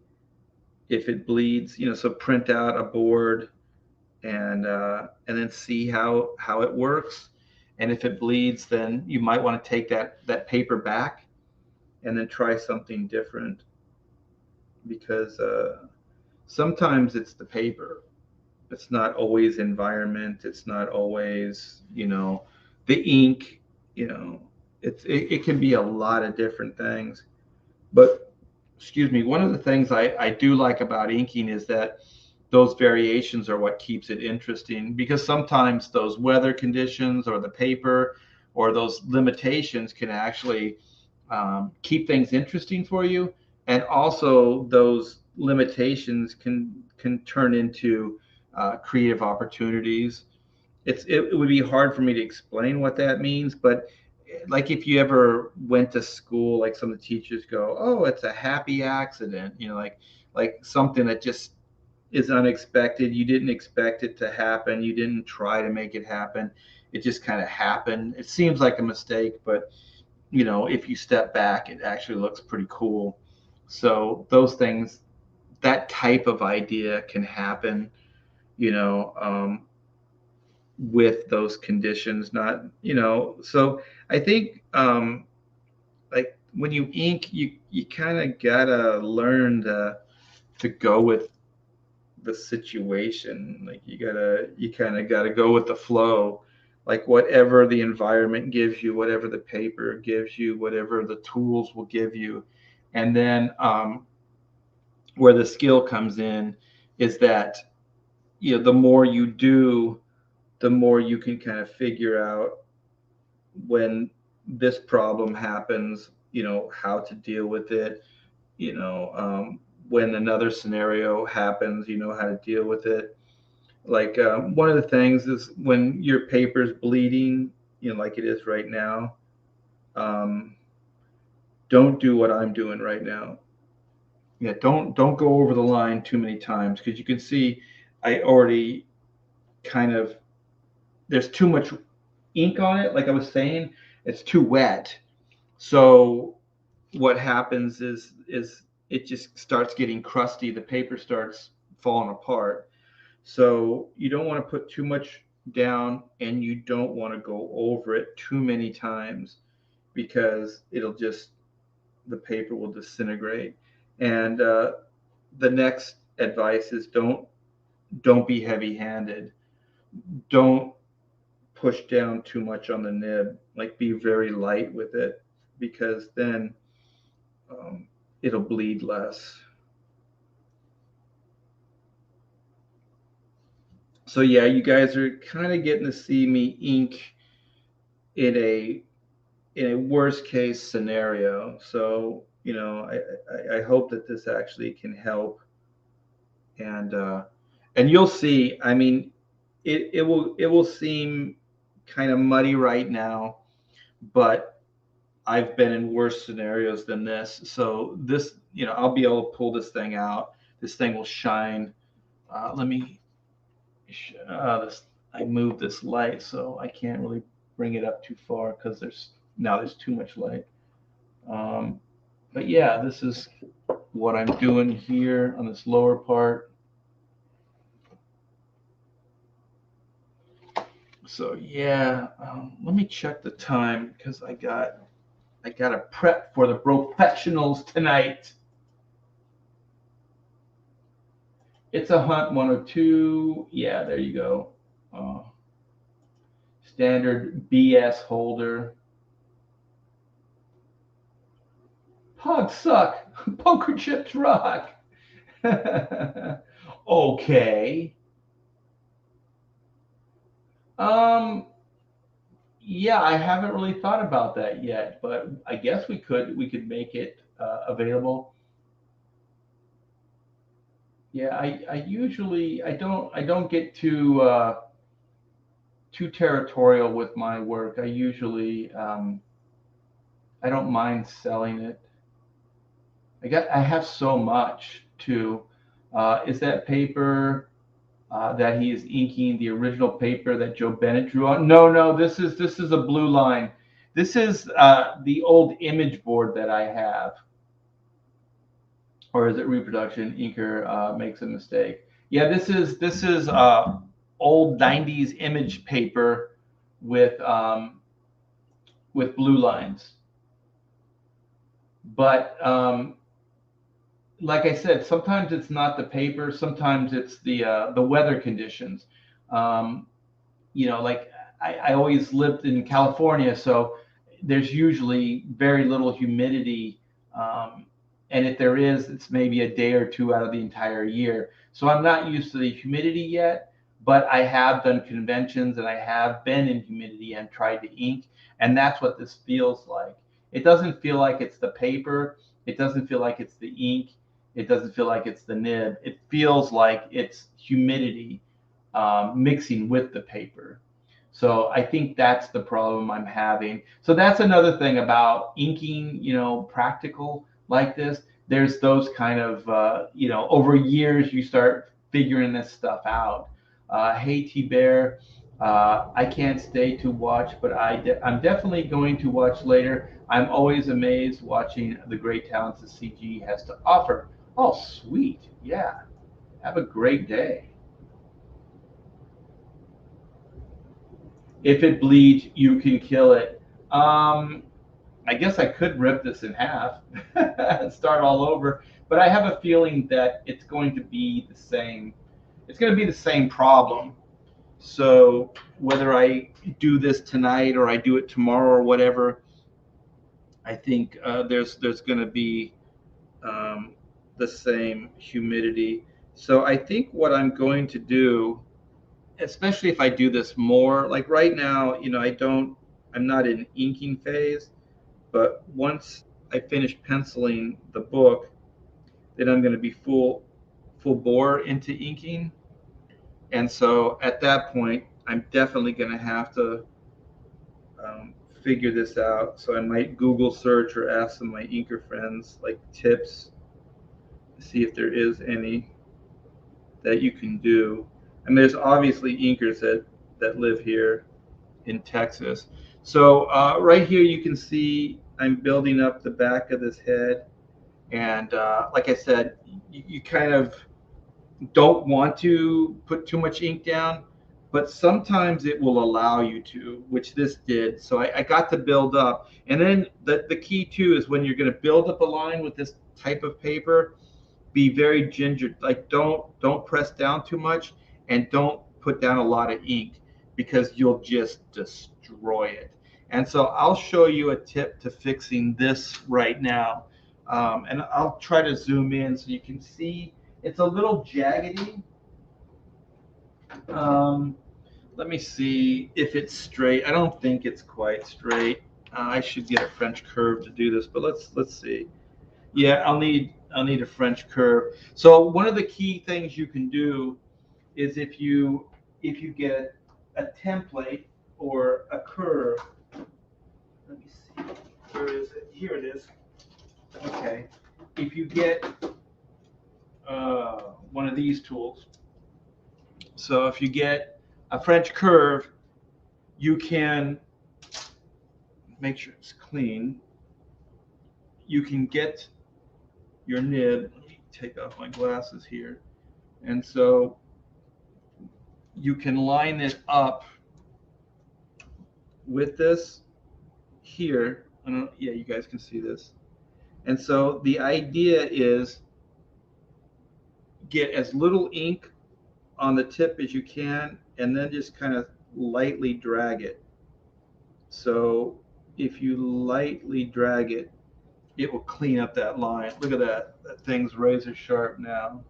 if it bleeds. So print out a board, and then see how it works. And if it bleeds, then you might want to take that paper back and then try something different, because sometimes it's the paper. It's not always environment. It's not always, the ink. It can be a lot of different things. But excuse me, one of the things I do like about inking is that those variations are what keeps it interesting, because sometimes those weather conditions or the paper or those limitations can actually keep things interesting for you. And also those limitations can turn into creative opportunities. It would be hard for me to explain what that means, but like if you ever went to school, like some of the teachers go, "Oh, it's a happy accident," like something that just is unexpected. You didn't expect it to happen. You didn't try to make it happen. It just kind of happened. It seems like a mistake, but if you step back, it actually looks pretty cool. So those things, that type of idea can happen, you know, um, with those conditions. Not, so I think like when you ink, you kind of gotta learn to go with the situation. Like you kind of gotta go with the flow. Like whatever the environment gives you, whatever the paper gives you, whatever the tools will give you. And then where the skill comes in is that, the more you do, the more you can kind of figure out when this problem happens, how to deal with it. When another scenario happens, you know how to deal with it. Like one of the things is when your paper's bleeding, like it is right now, um, don't do what I'm doing right now. Yeah, don't go over the line too many times, because you can see I already kind of, there's too much ink on it. Like I was saying, it's too wet. So what happens is it just starts getting crusty. The paper starts falling apart. So you don't want to put too much down, and you don't want to go over it too many times, because the paper will disintegrate. And the next advice is don't be heavy-handed. Don't push down too much on the nib. Like be very light with it, because then it'll bleed less. So yeah, you guys are kind of getting to see me ink in a worst case scenario. So you know, I hope that this actually can help. And and you'll see. I mean, it will seem kind of muddy right now, but I've been in worse scenarios than this. So this, I'll be able to pull this thing out. This thing will shine. Let me. This I moved this light, so I can't really bring it up too far because there's too much light. Um, but yeah, this is what I'm doing here on this lower part. So yeah, let me check the time because I got to prep for the professionals tonight. It's a Hunt 102. Yeah, there you go. Uh, Standard BS holder. Pogs suck. Poker chips rock. Okay. Um. Yeah, I haven't really thought about that yet, but I guess we could make it available. Yeah, I usually I don't get too territorial with my work. I don't mind selling it. I have so much too. Is that paper that he is inking the original paper that Joe Bennett drew on? No, no, this is a blue line. This is the old image board that I have, or is it reproduction? Inker makes a mistake. Yeah, this is old '90s image paper with blue lines. But like I said, sometimes it's not the paper, sometimes it's the weather conditions. Um, like I always lived in California, so there's usually very little humidity, and if there is, it's maybe a day or two out of the entire year. So I'm not used to the humidity yet, but I have done conventions and I have been in humidity and tried to ink, and that's what this feels like. It doesn't feel like it's the paper. It doesn't feel like it's the ink. It doesn't feel like it's the nib. It feels like it's humidity mixing with the paper. So I think that's the problem I'm having. So that's another thing about inking, practical like this. There's those kind of, over years you start figuring this stuff out. Hey, T Bear, I can't stay to watch, but I'm definitely going to watch later. I'm always amazed watching the great talents that CG has to offer. Oh, sweet. Yeah. Have a great day. If it bleeds, you can kill it. I guess I could rip this in half and start all over, but I have a feeling that it's going to be the same. It's going to be the same problem. So whether I do this tonight or I do it tomorrow or whatever, I think there's going to be um, the same humidity. So I think what I'm going to do, especially if I do this more, like right now, I'm not in inking phase, but once I finish penciling the book, then I'm going to be full bore into inking. And so at that point, I'm definitely going to have to um, figure this out. So I might Google search or ask some of my inker friends like tips, see if there is any that you can do. And there's obviously inkers that live here in Texas. So right here you can see I'm building up the back of this head. And like I said, you kind of don't want to put too much ink down, but sometimes it will allow you to, which this did. So I got to build up. And then the key too is when you're going to build up a line with this type of paper, be very ginger. Like don't press down too much and don't put down a lot of ink because you'll just destroy it. And so I'll show you a tip to fixing this right now. And I'll try to zoom in so you can see it's a little jaggedy. Um, Let me see if it's straight. I don't think it's quite straight. I should get a French curve to do this, but let's see. Yeah, I'll need a French curve. So one of the key things you can do is if you get a template or a curve. Let me see. Where is it? Here it is. Okay. If you get one of these tools, so if you get a French curve, you can make sure it's clean. You can get your nib. Let me take off my glasses here. And so you can line it up with this here. I don't, yeah, you guys can see this. And so the idea is get as little ink on the tip as you can, and then just kind of lightly drag it. So if you lightly drag it, it will clean up that line. Look at that. That thing's razor sharp now.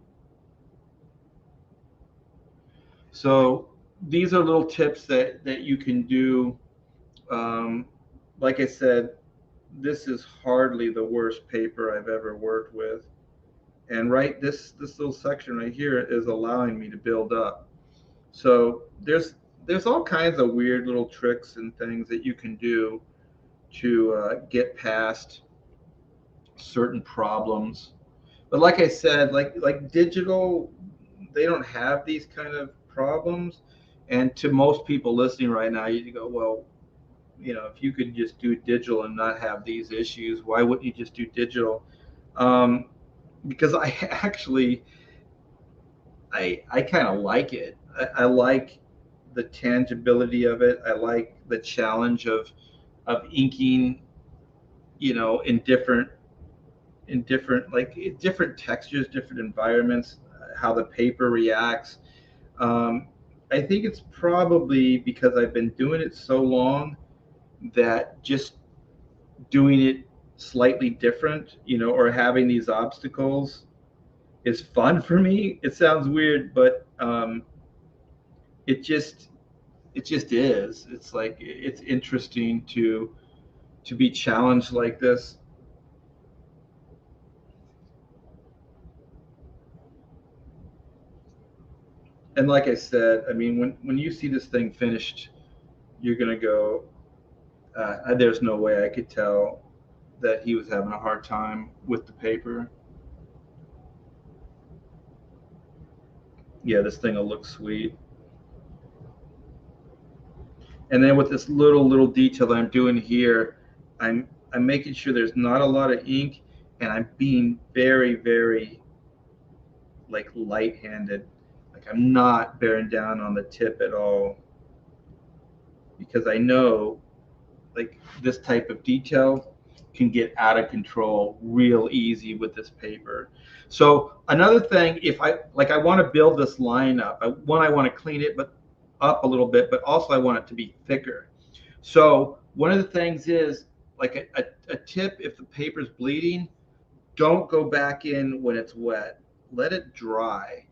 So these are little tips that you can do. Um, like I said, this is hardly the worst paper I've ever worked with. And right, this little section right here is allowing me to build up. So there's all kinds of weird little tricks and things that you can do to get past certain problems. But like I said, like digital, they don't have these kind of problems. And to most people listening right now, you go, well, you know, if you could just do digital and not have these issues, why wouldn't you just do digital? Um, because I actually I kind of like it. I like the tangibility of it. I like the challenge of inking, you know, in different like different textures, different environments, how the paper reacts. Um, I think it's probably because I've been doing it so long that just doing it slightly different, you know, or having these obstacles is fun for me. It sounds weird, but it just it just is. It's like it's interesting to be challenged like this. And like I said, I mean, when you see this thing finished, you're gonna go, there's no way I could tell that he was having a hard time with the paper. Yeah, this thing will look sweet. And then with this little detail that I'm doing here, I'm making sure there's not a lot of ink, and I'm being very like light-handed. Like I'm not bearing down on the tip at all because I know like this type of detail can get out of control real easy with this paper. So another thing, if I want to build this line up, I want to clean it but up a little bit, but also I want it to be thicker. So one of the things is like a tip, if the paper's bleeding, don't go back in when it's wet. Let it dry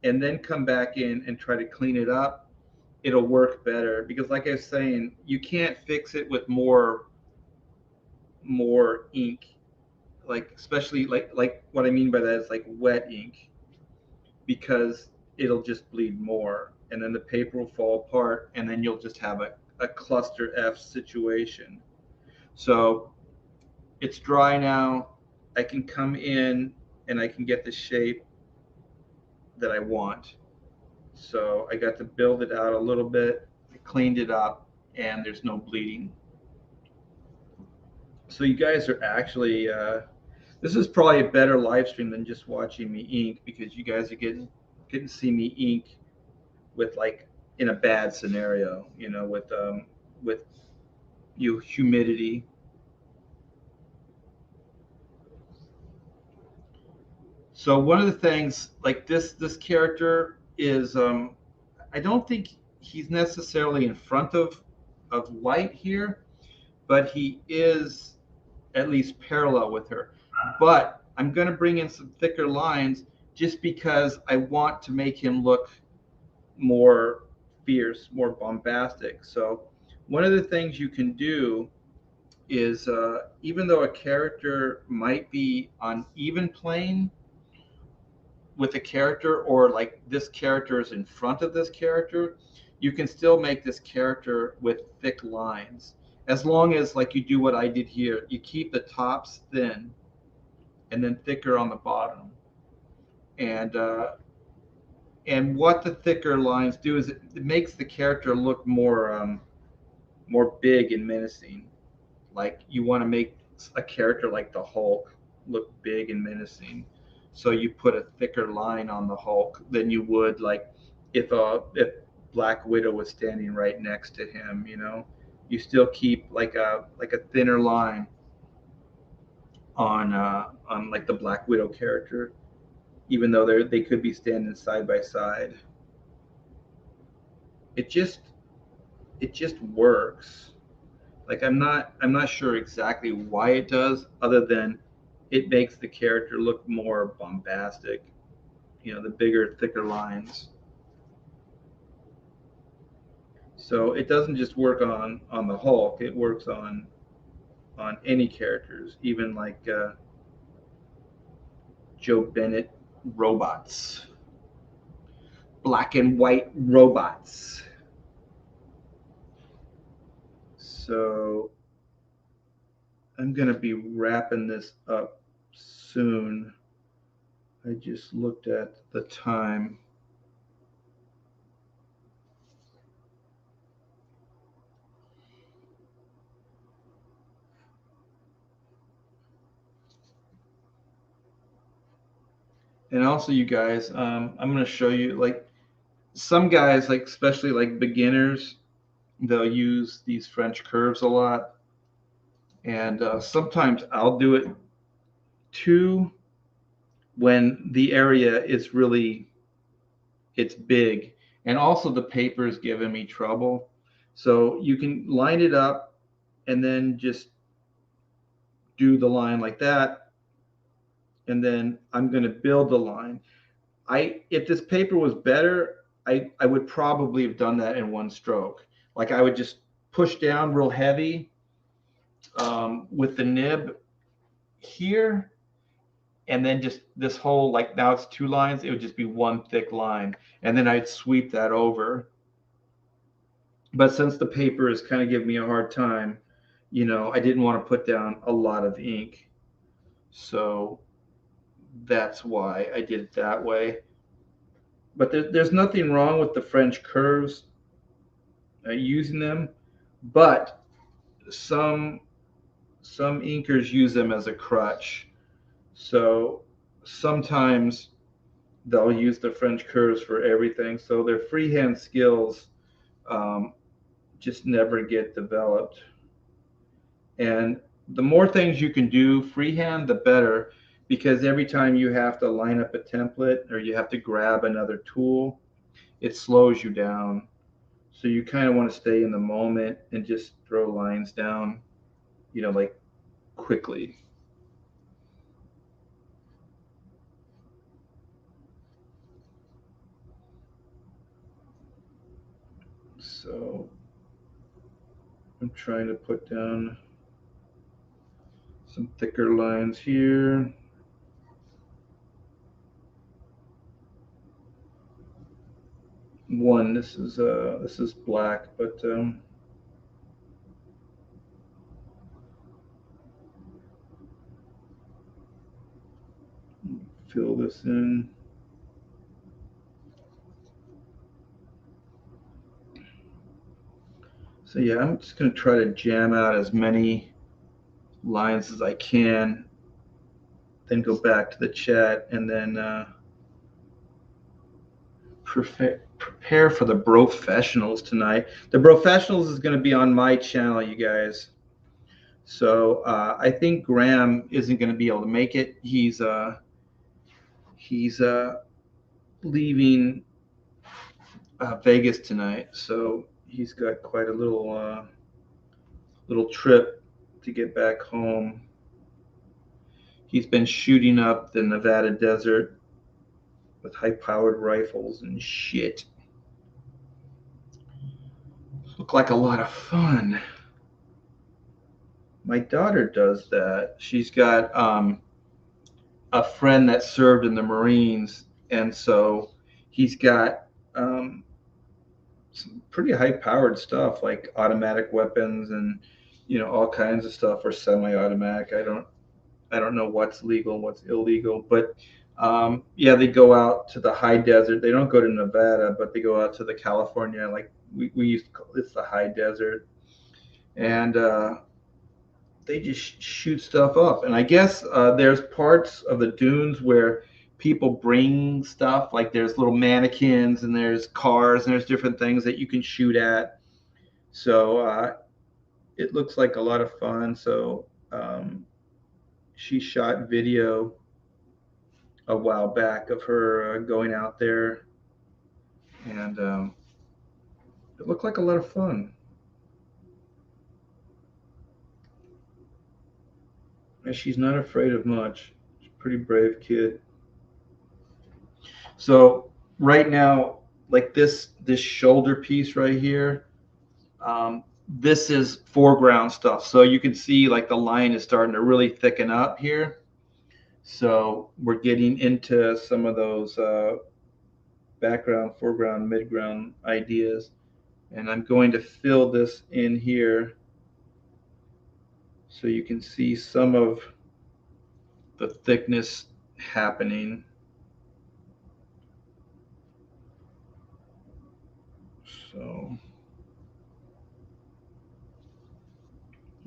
and then come back in and try to clean it up. It'll work better because like I was saying, you can't fix it with more ink. Like especially like what I mean by that is like wet ink, because it'll just bleed more and then the paper will fall apart and then you'll just have a cluster F situation. So it's dry now. I can come in and I can get the shape that I want. So I got to build it out a little bit, I cleaned it up, and there's no bleeding. So you guys are actually, this is probably a better live stream than just watching me ink, because you guys are getting to see me ink with like in a bad scenario, you know, with humidity. So one of the things like this character is I don't think he's necessarily in front of light here, but he is at least parallel with her. But I'm going to bring in some thicker lines just because I want to make him look more fierce, more bombastic. So one of the things you can do is even though a character might be on even plane with a character, or like this character is in front of this character, you can still make this character with thick lines. As long as, like, you do what I did here, you keep the tops thin and then thicker on the bottom. And what the thicker lines do is it makes the character look more big and menacing. Like, you want to make a character like the Hulk look big and menacing, so you put a thicker line on the Hulk than you would, like, if Black Widow was standing right next to him. You still keep like a thinner line on like the Black Widow character, even though they could be standing side by side. It just it just works. Like, I'm not sure exactly why it does, other than it makes the character look more bombastic. The bigger, thicker lines. So it doesn't just work on the Hulk. It works on any characters, even like Joe Bennett robots, black and white robots. So I'm gonna be wrapping this up soon. I just looked at the time. And also, you guys, I'm going to show you, like, some guys, like, especially like beginners, they'll use these French curves a lot. And sometimes I'll do it too when the area is really, it's big. And also the paper is giving me trouble. So you can line it up and then just do the line like that. And then I'm going to build the line. If this paper was better, I would probably have done that in one stroke. Like, I would just push down real heavy with the nib here, and then just this whole, like, now it's two lines, it would just be one thick line, and then I'd sweep that over. But since the paper is kind of giving me a hard time, I didn't want to put down a lot of ink. So that's why I did it that way. But there's nothing wrong with the French curves, using them, but some inkers use them as a crutch. So sometimes they'll use the French curves for everything. So their freehand skills just never get developed. And the more things you can do freehand, the better, because every time you have to line up a template or you have to grab another tool, it slows you down. So you kind of want to stay in the moment and just throw lines down, like, quickly. So I'm trying to put down some thicker lines here. This is black, but fill this in. So yeah, I'm just going to try to jam out as many lines as I can, then go back to the chat, and then prepare for the Professionals tonight. The Professionals is going to be on my channel, you guys. So I think Graham isn't going to be able to make it. He's leaving Vegas tonight, so he's got quite a little trip to get back home. He's been shooting up the Nevada desert with high-powered rifles and shit. Look like a lot of fun. My daughter does that. She's got a friend that served in the Marines, and so he's got some pretty high-powered stuff like automatic weapons and all kinds of stuff, or semi-automatic. I don't know what's legal and what's illegal, but yeah, they go out to the high desert. They don't go to Nevada, but they go out to the California, like we used to call it's the high desert, and they just shoot stuff up. And I guess there's parts of the dunes where people bring stuff, like there's little mannequins and there's cars and there's different things that you can shoot at. So it looks like a lot of fun. So she shot video a while back of her going out there, and it looked like a lot of fun. And she's not afraid of much. She's a pretty brave kid. So right now, like this shoulder piece right here, this is foreground stuff. So you can see like the line is starting to really thicken up here. So we're getting into some of those background, foreground, midground ideas. And I'm going to fill this in here so you can see some of the thickness happening.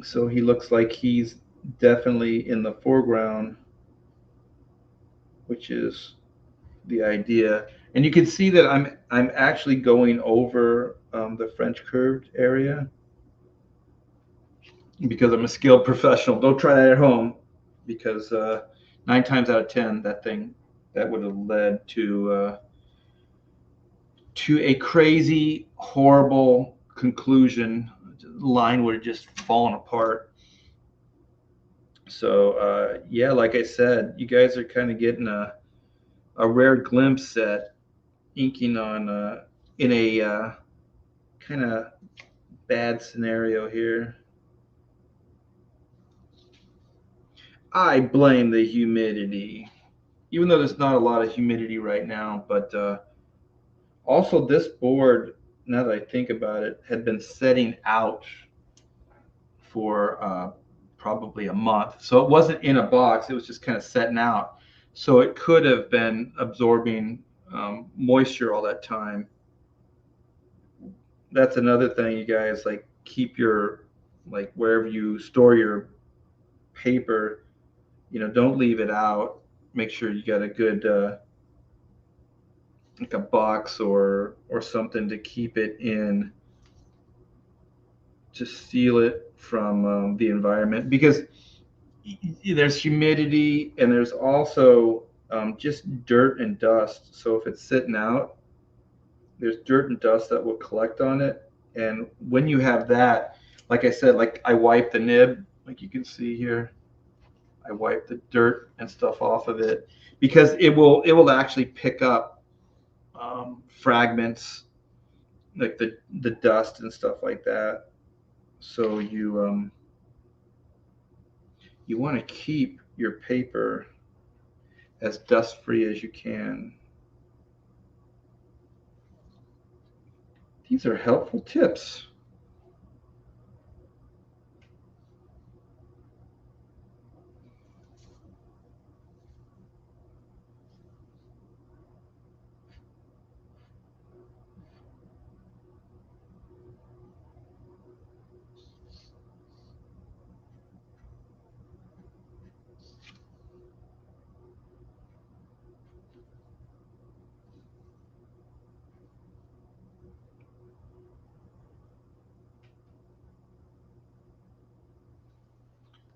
So he looks like he's definitely in the foreground, which is the idea. And you can see that I'm actually going over the French curved area because I'm a skilled professional. Don't try that at home, because 9 times out of 10 that would have led to a crazy, horrible conclusion. The line would have just fallen apart. So yeah, like I said, you guys are kind of getting a rare glimpse at inking on in a kind of bad scenario here. I blame the humidity, even though there's not a lot of humidity right now. But also, this board, now that I think about it, had been setting out for probably a month. So it wasn't in a box, it was just kind of setting out. So it could have been absorbing moisture all that time. That's another thing, you guys, like keep your, like wherever you store your paper, don't leave it out. Make sure you got a good like a box or something to keep it in, to seal it from the environment, because there's humidity and there's also just dirt and dust. So if it's sitting out, there's dirt and dust that will collect on it. And when you have that, like I said, like I wipe the nib, like you can see here, I wipe the dirt and stuff off of it, because it will actually pick up fragments, like the dust and stuff like that. So you want to keep your paper as dust free as you can. These are helpful tips.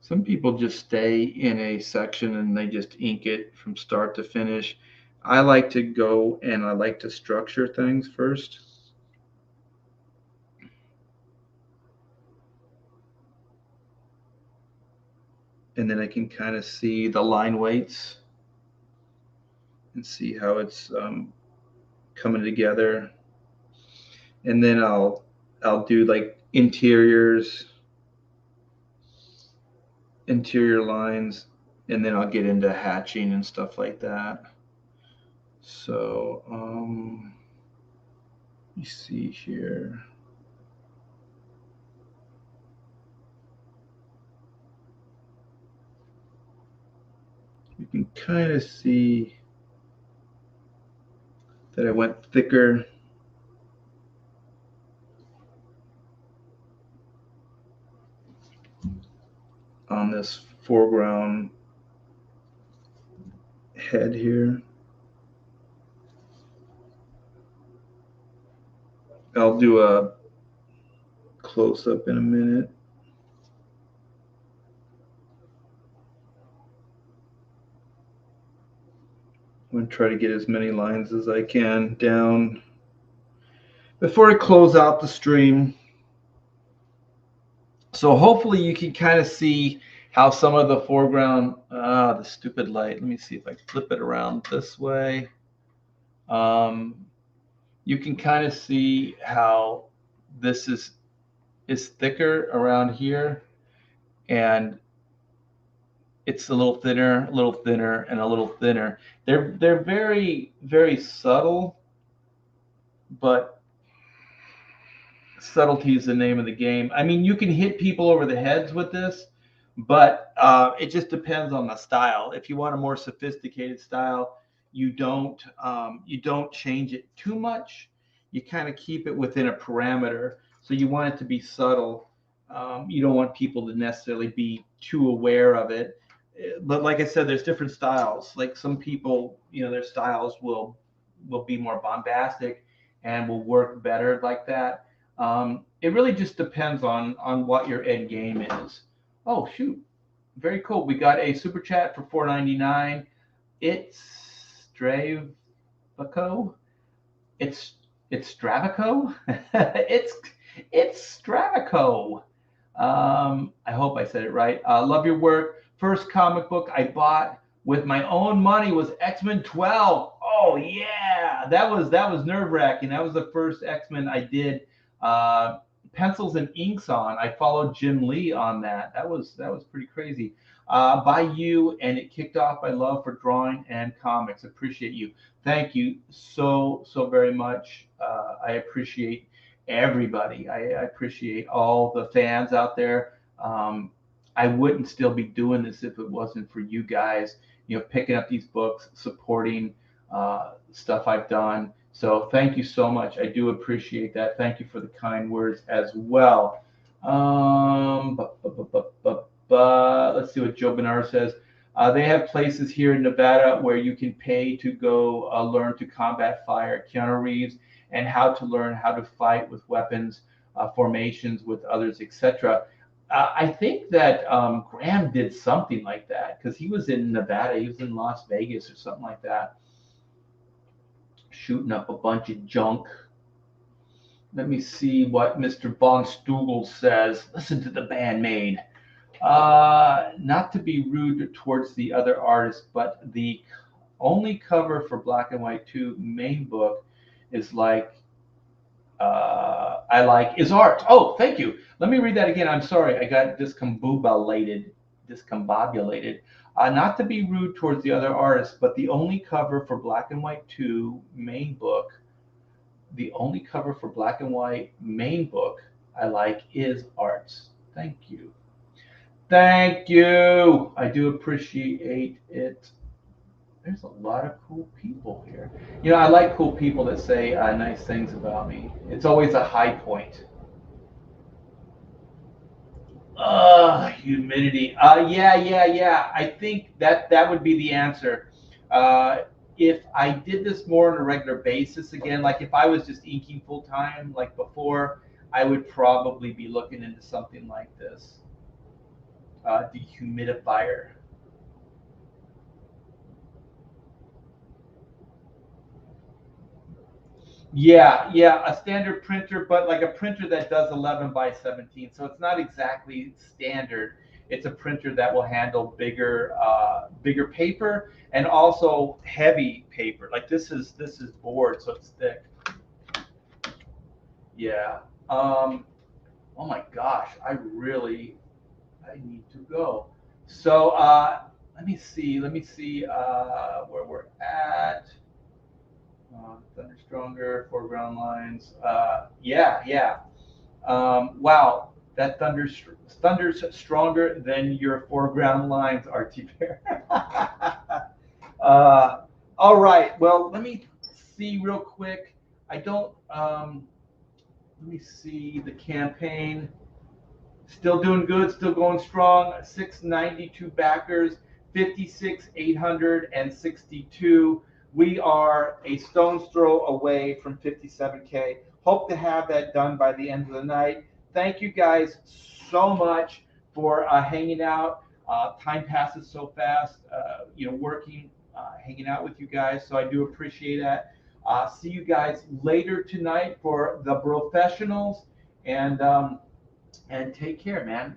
Some people just stay in a section and they just ink it from start to finish. I like to go and I like to structure things first. And then I can kind of see the line weights and see how it's coming together. And then I'll do like interiors, interior lines, and then I'll get into hatching and stuff like that. So, let me see here. You can kind of see that I went thicker on this foreground head here. I'll do a close-up in a minute. I'm going to try to get as many lines as I can down before I close out the stream. So hopefully you can kind of see how some of the foreground, the stupid light, let me see if I flip it around this way. You can kind of see how this is thicker around here, and it's a little thinner, and a little thinner. They're very, very subtle, but subtlety is the name of the game. I mean, you can hit people over the heads with this, but it just depends on the style. If you want a more sophisticated style, you don't change it too much. You kind of keep it within a parameter. So you want it to be subtle. You don't want people to necessarily be too aware of it. But like I said, there's different styles. Like some people, their styles will be more bombastic and will work better like that. It really just depends on what your end game is. Oh shoot, very cool. We got a super chat for $4.99. It's Stravaco. It's Stravaco. it's Stravaco. I hope I said it right. Love your work. First comic book I bought with my own money was X-Men 12. Oh yeah, that was nerve-wracking. That was the first X-Men I did pencils and inks on. I followed Jim Lee on that. That was pretty crazy. By you, and it kicked off my love for drawing and comics. Appreciate you. Thank you so very much. I appreciate everybody. I appreciate all the fans out there. I wouldn't still be doing this if it wasn't for you guys, picking up these books, supporting stuff I've done. So thank you so much. I do appreciate that. Thank you for the kind words as well. Let's see what Joe Bernard says. They have places here in Nevada where you can pay to go learn to combat fire. Keanu Reeves, and how to learn how to fight with weapons, formations with others, etc. I think that Graham did something like that because he was in Nevada. He was in Las Vegas or something like that, shooting up a bunch of junk. Let me see what Mr. Von Stugel says. Listen to the bandmate. Not to be rude towards the other artists, but the only cover for Black and White 2 main book is I like is art. Oh, thank you. Let me read that again. I'm sorry. I got discombobulated. Not to be rude towards the other artists, but the only cover for Black and White 2 main book, I like is art's. Thank you. Thank you. I do appreciate it. There's a lot of cool people here. I like cool people that say nice things about me. It's always a high point. Humidity. Yeah. I think that would be the answer. If I did this more on a regular basis again, like if I was just inking full time like before, I would probably be looking into something like this. Dehumidifier. Yeah, a standard printer, but like a printer that does 11 by 17. So it's not exactly standard. It's a printer that will handle bigger paper and also heavy paper. Like this is board, so it's thick. Yeah. Oh my gosh, I need to go. So let me see where we're at. Thunder stronger, foreground lines. Yeah. Wow, that thunder's stronger than your foreground lines, RT Bear. All right. Well, let me see real quick. I don't. Let me see the campaign. Still doing good, still going strong. 692 backers, 56,862. We are a stone's throw away from 57K. Hope to have that done by the end of the night. Thank you guys so much for hanging out. Time passes so fast, working, hanging out with you guys. So I do appreciate that. See you guys later tonight for the professionals. And take care, man.